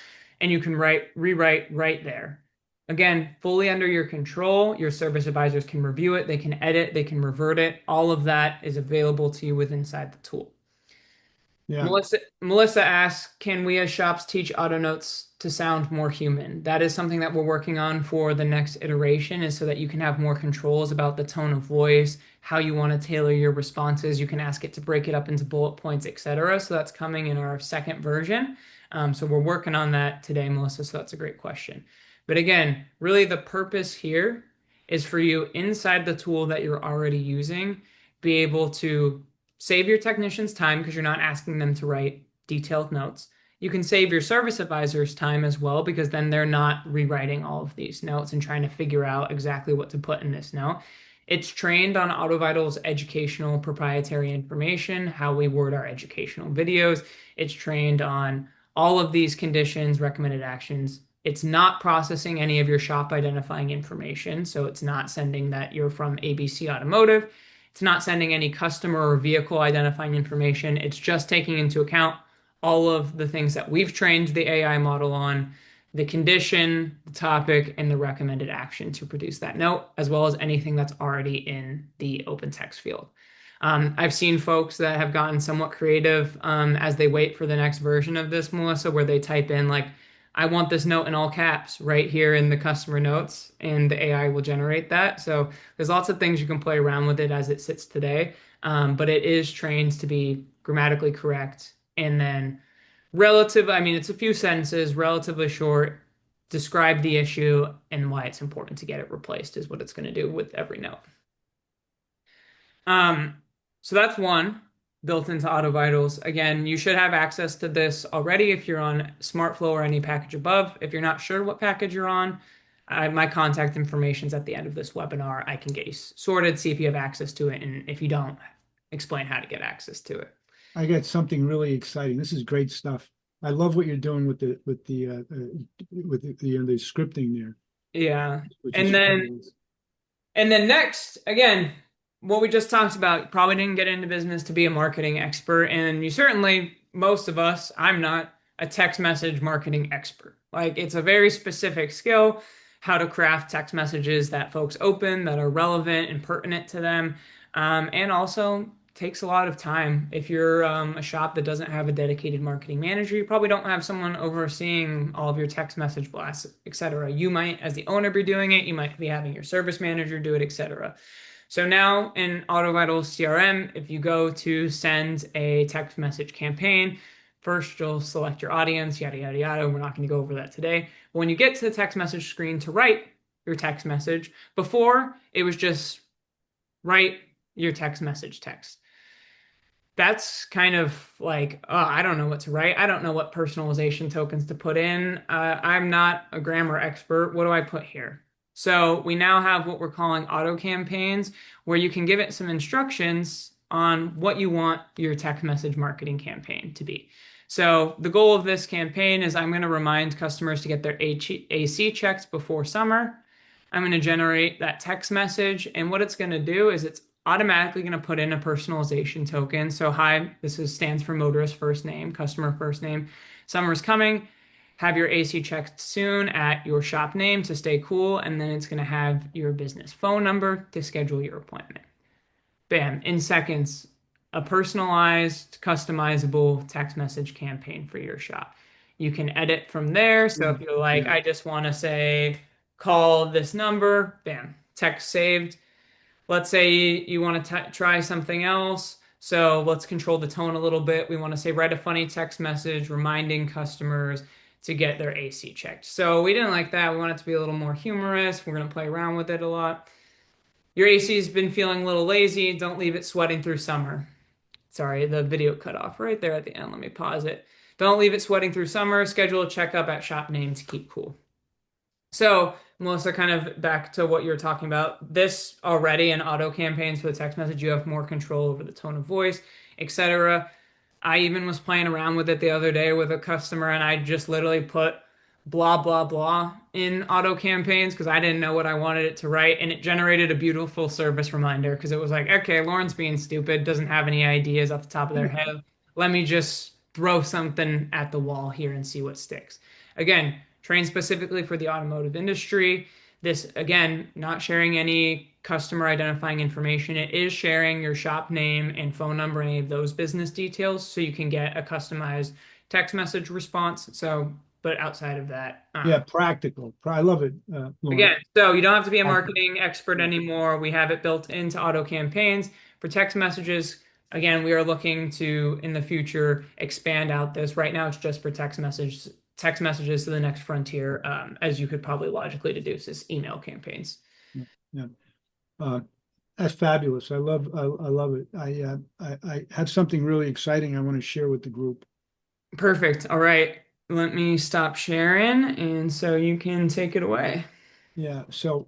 and you can rewrite right there. Again, fully under your control. Your service advisors can review it, they can edit, they can revert it. All of that is available to you within inside the tool. Yeah. Melissa asks, can we as shops teach auto notes to sound more human? That is something that we're working on for the next iteration, is so that you can have more controls about the tone of voice, how you want to tailor your responses. You can ask it to break it up into bullet points, etc. So that's coming in our second version. So we're working on that today, Melissa. So that's a great question. But again, really the purpose here is for you inside the tool that you're already using, be able to save your technicians time because you're not asking them to write detailed notes. You can save your service advisors time as well, because then they're not rewriting all of these notes and trying to figure out exactly what to put in this note. It's trained on AutoVitals educational proprietary information, how we word our educational videos. It's trained on all of these conditions, recommended actions. It's not processing any of your shop identifying information. So it's not sending that you're from ABC Automotive. It's not sending any customer or vehicle identifying information. It's just taking into account all of the things that we've trained the AI model on, the condition, the topic, and the recommended action to produce that note, as well as anything that's already in the open text field. I've seen folks that have gotten somewhat creative as they wait for the next version of this, Melissa, where they type in like, I want this note in all caps right here in the customer notes, and the AI will generate that. So there's lots of things you can play around with it as it sits today, but it is trained to be grammatically correct, and then I mean, it's a few sentences, relatively short, describe the issue and why it's important to get it replaced is what it's going to do with every note. Um, so that's one built into AutoVitals. Again, you should have access to this already if you're on SmartFlow or any package above. If you're not sure what package you're on, my contact information is at the end of this webinar. I can get you sorted, see if you have access to it, and if you don't, explain how to get access to it. I got something really exciting. This is great stuff. I love what you're doing with the scripting there. Yeah. which is And then fun. And then next, again, what we just talked about, you probably didn't get into business to be a marketing expert. And you certainly, most of us, I'm not a text message marketing expert. Like it's a very specific skill, how to craft text messages that folks open that are relevant and pertinent to them. And also takes a lot of time. If you're a shop that doesn't have a dedicated marketing manager, you probably don't have someone overseeing all of your text message blasts, etc. You might, as the owner, be doing it. You might be having your service manager do it, etc. So now in AutoVitals CRM, if you go to send a text message campaign, first you'll select your audience, yada, yada, yada. We're not going to go over that today. But when you get to the text message screen to write your text message, before it was just write your text message text. That's kind of like, oh, I don't know what to write. I don't know what personalization tokens to put in. I'm not a grammar expert. What do I put here? So we now have what we're calling auto campaigns, where you can give it some instructions on what you want your text message marketing campaign to be. So the goal of this campaign is I'm going to remind customers to get their AC checked before summer. I'm going to generate that text message, and what it's going to do is it's automatically going to put in a personalization token. So, hi, stands for motorist first name, customer first name. Summer's coming. Have your AC checked soon at your shop name to stay cool, and then it's going to have your business phone number to schedule your appointment. Bam, in seconds, a personalized, customizable text message campaign for your shop. You can edit from there. So if you're like, Yeah. I just want to say, call this number, bam, text saved. Let's say you want to try something else. So let's control the tone a little bit. We want to say, write a funny text message reminding customers to get their AC checked. So we didn't like that. We want it to be a little more humorous. We're going to play around with it a lot. Your AC's been feeling a little lazy. Don't leave it sweating through summer. Sorry, the video cut off right there at the end. Let me pause it. Don't leave it sweating through summer. Schedule a checkup at shop name to keep cool. So, Melissa, kind of back to what you're talking about. This already in auto campaigns for the text message, you have more control over the tone of voice, etc. I even was playing around with it the other day with a customer, and I just literally put blah, blah, blah in auto campaigns because I didn't know what I wanted it to write. And it generated a beautiful service reminder because it was like, okay, Lauren's being stupid, doesn't have any ideas off the top of their head. Let me just throw something at the wall here and see what sticks. Again, trained specifically for the automotive industry. This, again, not sharing any customer identifying information. It is sharing your shop name and phone number, any of those business details, so you can get a customized text message response. So, but outside of that, Yeah, practical. I love it, Lauren. again, so you don't have to be a Practical. marketing expert Yeah. anymore. We have it built into auto campaigns for text messages. Again, we are looking to in the future expand out this. Right now, it's just for text messages to the next frontier, as you could probably logically deduce, is email campaigns. Yeah. Yeah. Uh, that's fabulous. I love it. I have something really exciting I want to share with the group. Perfect. All right. Let me stop sharing, and so you can take it away. Yeah. So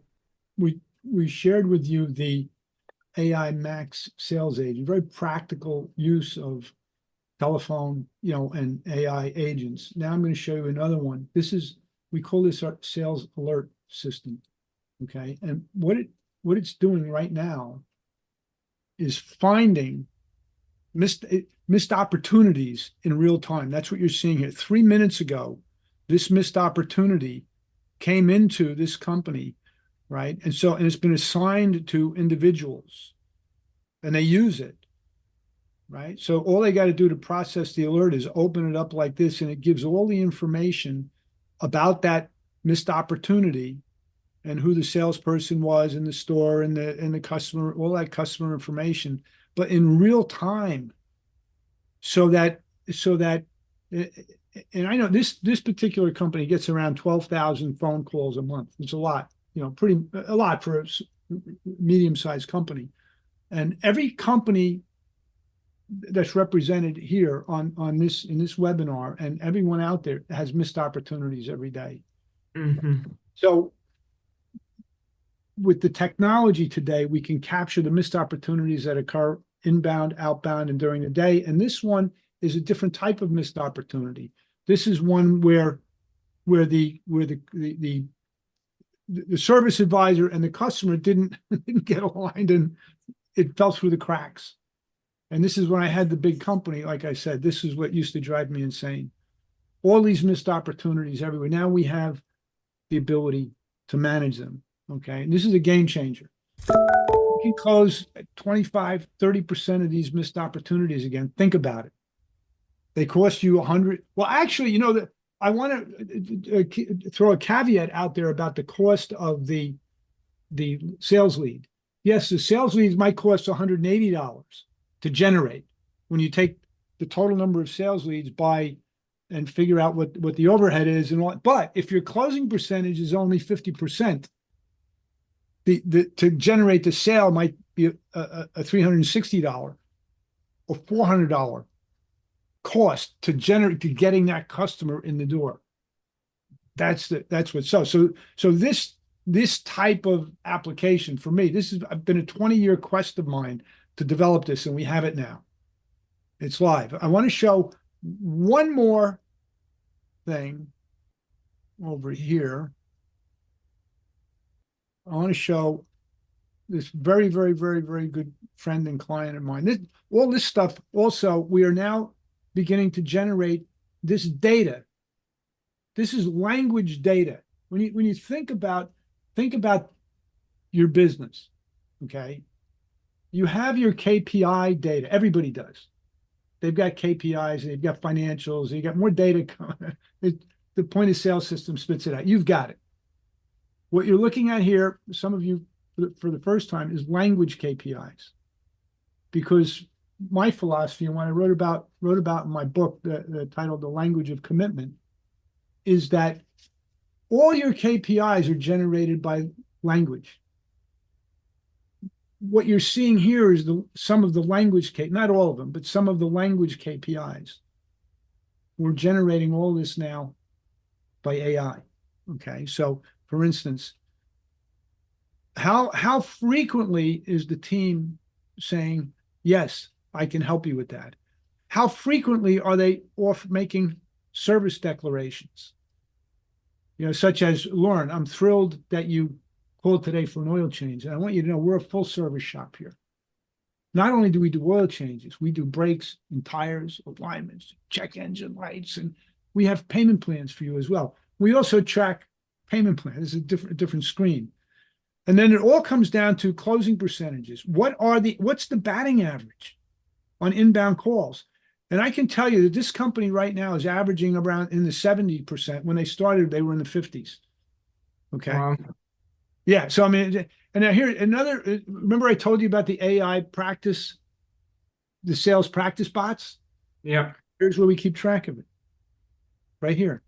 we shared with you the AI Max sales agent, very practical use of telephone, and AI agents. Now I'm going to show you another one. We call this our sales alert system. Okay. And what it's doing right now is finding missed opportunities in real time. That's what you're seeing here. 3 minutes ago, this missed opportunity came into this company, right? And it's been assigned to individuals and they use it, right? So all they got to do to process the alert is open it up like this, and it gives all the information about that missed opportunity and who the salesperson was in the store and the customer, all that customer information, but in real time, so that and I know this particular company gets around 12,000 phone calls a month. It's a lot, pretty a lot for a medium-sized company. And every company that's represented here in this webinar and everyone out there has missed opportunities every day. Mm-hmm. So with the technology today, we can capture the missed opportunities that occur inbound, outbound, and during the day. And this one is a different type of missed opportunity. This is one where the the service advisor and the customer didn't get aligned, and it fell through the cracks. And this is when I had the big company. Like I said, this is what used to drive me insane. All these missed opportunities everywhere. Now we have the ability to manage them. Okay. And this is a game changer. You can close 25, 30% of these missed opportunities again. Think about it. They cost you 100. Well, actually, that I want to throw a caveat out there about the cost of the sales lead. Yes, the sales leads might cost $180 to generate when you take the total number of sales leads by and figure out what the overhead is and all. But if your closing percentage is only 50%, to generate the sale might be a $360 or $400 cost to getting that customer in the door. That's this type of application for me. This has been a 20-year quest of mine to develop this, and we have it now. It's live. I want to show one more thing over here. I want to show this very, very, very, very good friend and client of mine. All this stuff also, we are now beginning to generate this data. This is language data. When you think about your business, okay? You have your KPI data. Everybody does. They've got KPIs, they've got financials, they've got more data. The point of sale system spits it out. You've got it. What you're looking at here, some of you for the first time, is language KPIs. Because my philosophy, and what I wrote about in my book, titled The Language of Commitment, is that all your KPIs are generated by language. What you're seeing here is some of the language, not all of them, but some of the language KPIs. We're generating all this now by AI. Okay, so for instance, how frequently is the team saying, yes, I can help you with that? How frequently are they off making service declarations? Such as, Lauren, I'm thrilled that you called today for an oil change. And I want you to know we're a full service shop here. Not only do we do oil changes, we do brakes and tires, alignments, check engine lights, and we have payment plans for you as well. We also track payment plans. It's a different screen. And then it all comes down to closing percentages. What's the batting average on inbound calls? And I can tell you that this company right now is averaging around in the 70%. When they started, they were in the 50s. Okay. Wow. Yeah. So, I mean, and now here, remember I told you about the AI practice, the sales practice bots? Yeah. Here's where we keep track of it. Right here.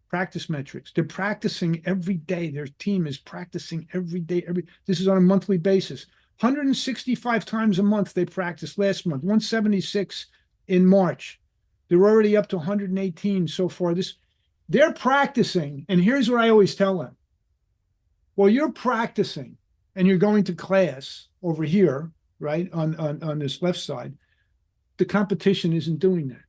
Practice metrics. They're practicing every day. Their team is practicing every day. This is on a monthly basis. 165 times a month they practiced last month, 176 in March. They're already up to 118 so far. They're practicing, and here's what I always tell them. Well, you're practicing and you're going to class over here, right, on this left side. The competition isn't doing that.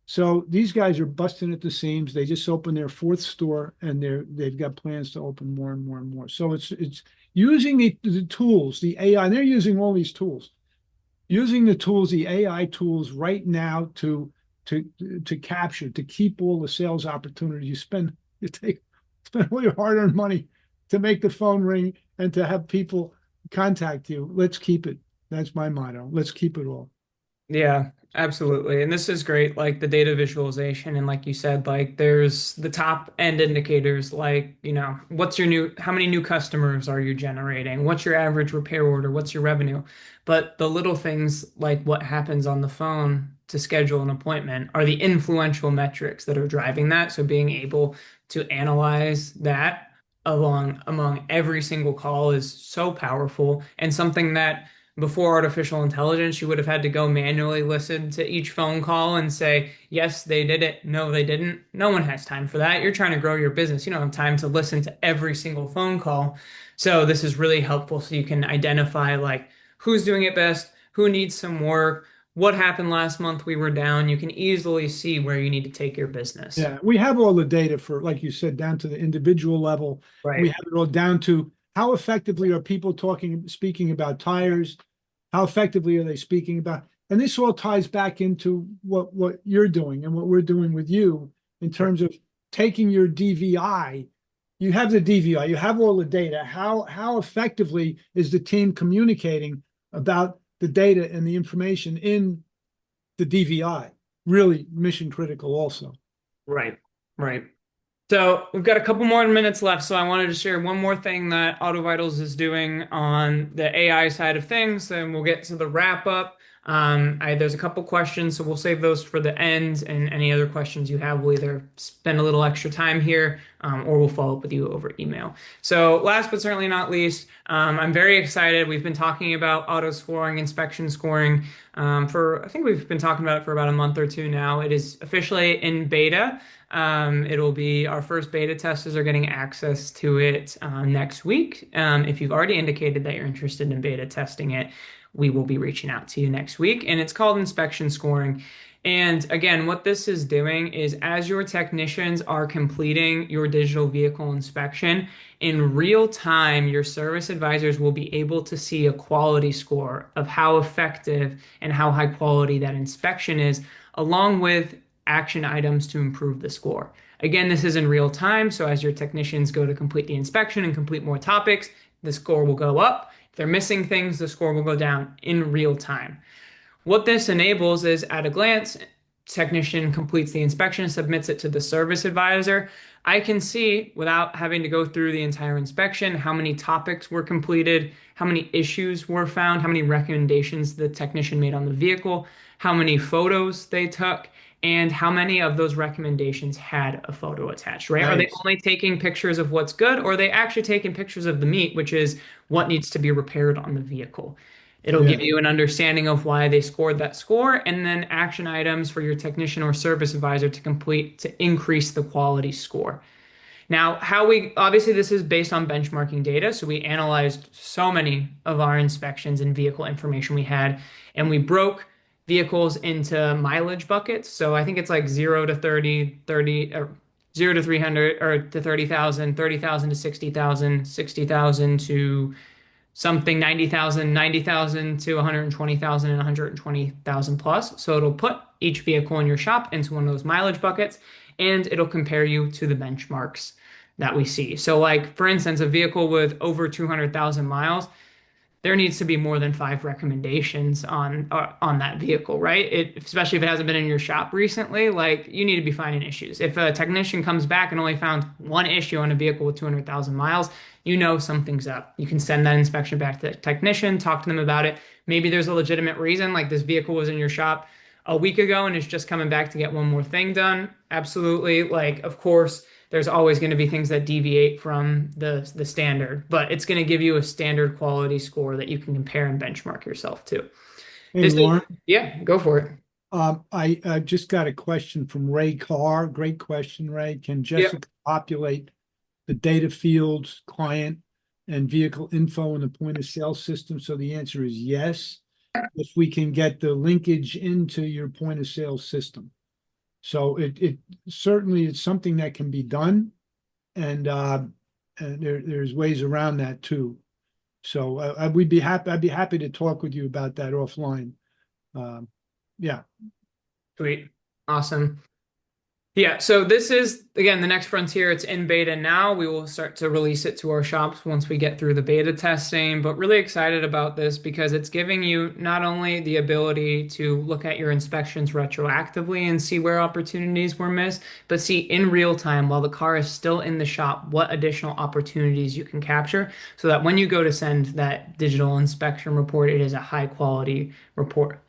So these guys are busting at the seams. They just opened their 4th store, and they've got plans to open more and more and more. So it's using the tools, the AI. They're using all these tools, using the tools, the AI tools right now to capture, to keep all the sales opportunities. You spend all your hard-earned money to make the phone ring and to have people contact you. Let's keep it. That's my motto. Let's keep it all. Yeah, absolutely. And this is great, like the data visualization. And like you said, like there's the top end indicators, like, how many new customers are you generating? What's your average repair order? What's your revenue? But the little things like what happens on the phone to schedule an appointment are the influential metrics that are driving that. So being able to analyze that among every single call is so powerful, and something that before artificial intelligence, you would have had to go manually listen to each phone call and say, yes, they did it. No, they didn't. No one has time for that. You're trying to grow your business. You don't have time to listen to every single phone call. So this is really helpful so you can identify like who's doing it best, who needs some work, what happened last month, we were down. You can easily see where you need to take your business. Yeah, we have all the data for, like you said, down to the individual level. We Right. have it all down to how effectively are people speaking about tires? How effectively are they speaking about? And this all ties back into what you're doing and what we're doing with you in terms of taking your DVI. You have the DVI, you have all the data. How effectively is the team communicating about the data and the information in the DVI? Really mission critical also. Right. Right. So we've got a couple more minutes left, so I wanted to share one more thing that AutoVitals is doing on the AI side of things, and we'll get to the wrap up. There's a couple questions, so we'll save those for the end, and any other questions you have, we'll either spend a little extra time here, or we'll follow up with you over email. So last but certainly not least, I'm very excited. We've been talking about auto scoring, inspection scoring, I think we've been talking about it for about a month or two now. It is officially in beta. It'll be our first beta testers are getting access to it next week. If you've already indicated that you're interested in beta testing it, we will be reaching out to you next week. And it's called inspection scoring. And again, what this is doing is as your technicians are completing your digital vehicle inspection, in real time, your service advisors will be able to see a quality score of how effective and how high quality that inspection is, along with action items to improve the score. Again, this is in real time, so as your technicians go to complete the inspection and complete more topics, the score will go up. If they're missing things, the score will go down in real time. What this enables is at a glance, technician completes the inspection, submits it to the service advisor. I can see without having to go through the entire inspection how many topics were completed, how many issues were found, how many recommendations the technician made on the vehicle, how many photos they took, and how many of those recommendations had a photo attached, right? Are they Nice. only taking pictures of what's good, or are they actually taking pictures of the meat, which is what needs to be repaired on the vehicle? It'll give Yeah. you an understanding of why they scored that score and then action items for your technician or service advisor to complete to increase the quality score. Now, how we obviously this is based on benchmarking data. So we analyzed so many of our inspections and vehicle information we had, and we broke vehicles into mileage buckets. So I think it's like 0 to 30, 30, or 0 to 300, or to 30,000, 30,000 to 60,000, 60,000 to something 90,000, 90,000 to 120,000 and 120,000 plus. So it'll put each vehicle in your shop into one of those mileage buckets and it'll compare you to the benchmarks that we see. So like for instance, a vehicle with over 200,000 miles, there needs to be more than five recommendations on that vehicle, right? Especially if it hasn't been in your shop recently, like you need to be finding issues. If a technician comes back and only found one issue on a vehicle with 200,000 miles, you know something's up. You can send that inspection back to the technician, talk to them about it. Maybe there's a legitimate reason, like this vehicle was in your shop a week ago and is just coming back to get one more thing done. Absolutely. Like, of course, there's always going to be things that deviate from the standard, but it's going to give you a standard quality score that you can compare and benchmark yourself to. Hey, This is, Lauren, yeah, go for it. I just got a question from Ray Carr. Great question, Ray. Can Yeah. Jessica populate the data fields, client, and vehicle info in the point of sale system? So the answer is yes, if we can get the linkage into your point of sale system. So it certainly is something that can be done, and there's ways around that too. So we'd be happy. I'd be happy to talk with you about that offline. Um, yeah. Sweet. Awesome. Yeah, so this is again the next frontier. It's in beta now. We will start to release it to our shops once we get through the beta testing, but really excited about this because it's giving you not only the ability to look at your inspections retroactively and see where opportunities were missed, but see in real time while the car is still in the shop what additional opportunities you can capture so that when you go to send that digital inspection report, it is a high quality report.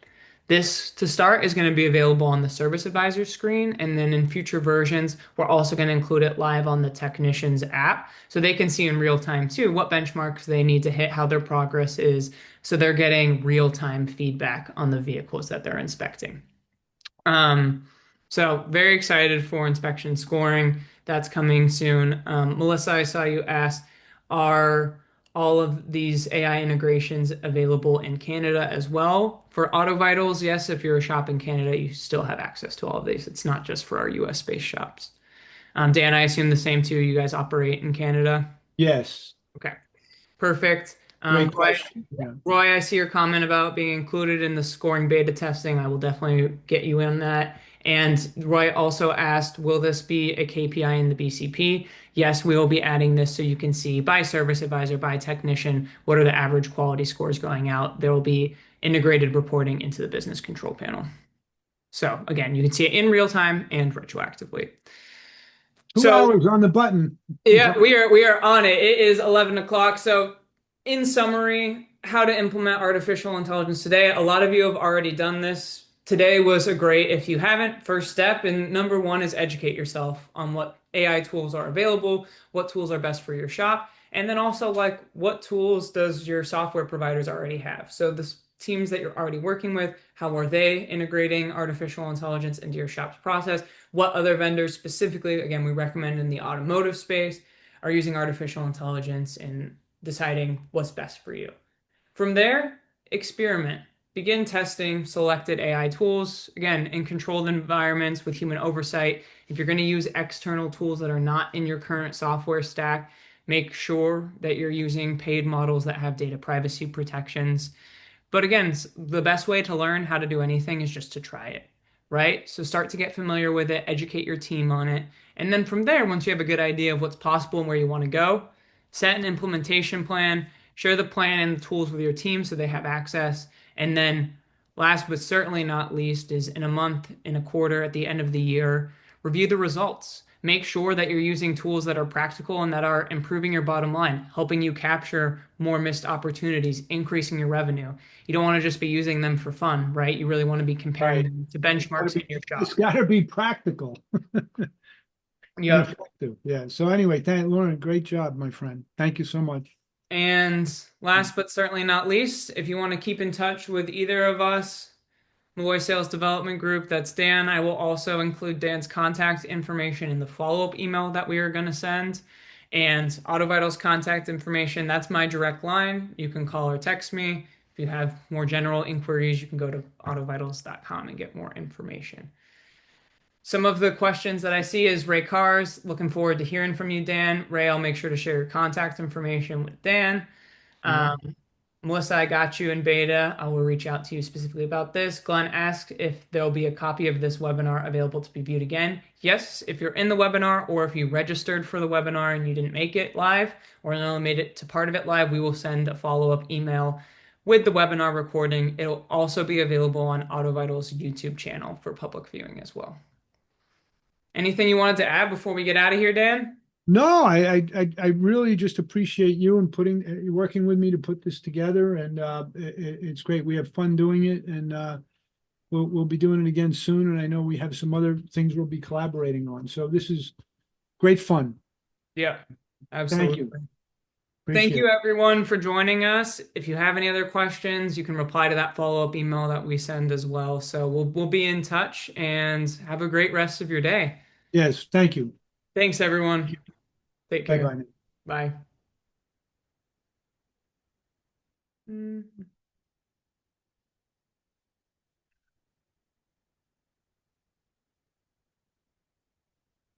This, to start, is going to be available on the service advisor screen, and then in future versions, we're also going to include it live on the technician's app so they can see in real time too what benchmarks they need to hit, how their progress is, so they're getting real-time feedback on the vehicles that they're inspecting. Um, so very excited for inspection scoring. That's coming soon. Melissa, I saw you ask, are all of these AI integrations available in Canada as well. For AutoVitals, yes, if you're a shop in Canada, you still have access to all of these. It's not just for our US-based shops. Dan, I assume the same too. You guys operate in Canada? Yes, Okay, perfect. great question. Yeah. Roy, I see your comment about being included in the scoring beta testing. I will definitely get you in that. And Roy also asked, will this be a KPI in the BCP? Yes, we will be adding this so you can see by service advisor, by technician, what are the average quality scores going out. There will be integrated reporting into the business control panel. So again, you can see it in real time and retroactively. So hours on the button. yeah, we are on it. It is 11 o'clock. So, in summary, how to implement artificial intelligence today. A lot of you have already done this. Today was a great, if you haven't, first step. And number one is educate yourself on what AI tools are available, what tools are best for your shop, and then also like what tools does your software providers already have. So the teams that you're already working with, how are they integrating artificial intelligence into your shop's process? What other vendors specifically, again, we recommend in the automotive space, are using artificial intelligence in deciding what's best for you. From there, experiment. Begin testing selected AI tools, again, in controlled environments with human oversight. If you're going to use external tools that are not in your current software stack, make sure that you're using paid models that have data privacy protections. But again, the best way to learn how to do anything is just to try it, right? So start to get familiar with it, educate your team on it. And then from there, once you have a good idea of what's possible and where you want to go, set an implementation plan, share the plan and the tools with your team so they have access. And then last but certainly not least is in a month, in a quarter, at the end of the year, review the results. Make sure that you're using tools that are practical and that are improving your bottom line, helping you capture more missed opportunities, increasing your revenue. You don't want to just be using them for fun, right? You really want to be comparing Right. them to benchmarks in your It's shop. got to be practical and Yep. effective. Yeah. So anyway, Lauren, great job, my friend. Thank you so much. And last but certainly not least, if you want to keep in touch with either of us, Molloy Sales Development Group, that's Dan. I will also include Dan's contact information in the follow-up email that we are going to send. And AutoVitals contact information, that's my direct line. You can call or text me. If you have more general inquiries, you can go to autovitals.com and get more information. Some of the questions that I see is Ray Cars. Looking forward to hearing from you, Dan. Ray, I'll make sure to share your contact information with Dan. Yeah. Um, Melissa, I got you in beta. I will reach out to you specifically about this. Glenn asked if there'll be a copy of this webinar available to be viewed again. Yes, if you're in the webinar or if you registered for the webinar and you didn't make it live or only made it to part of it live, we will send a follow-up email with the webinar recording. It'll also be available on AutoVitals YouTube channel for public viewing as well. Anything you wanted to add before we get out of here, Dan? No, I really just appreciate you and working with me to put this together, and it's great. We have fun doing it, and we'll be doing it again soon. And I know we have some other things we'll be collaborating on. So this is great fun. Yeah, Thank you. absolutely. Thank Appreciate you, it. everyone, for joining us. If you have any other questions, you can reply to that follow-up email that we send as well. So we'll be in touch and have a great rest of your day. Yes, thank you. Thanks, everyone. Take Bye care. bye. Bye.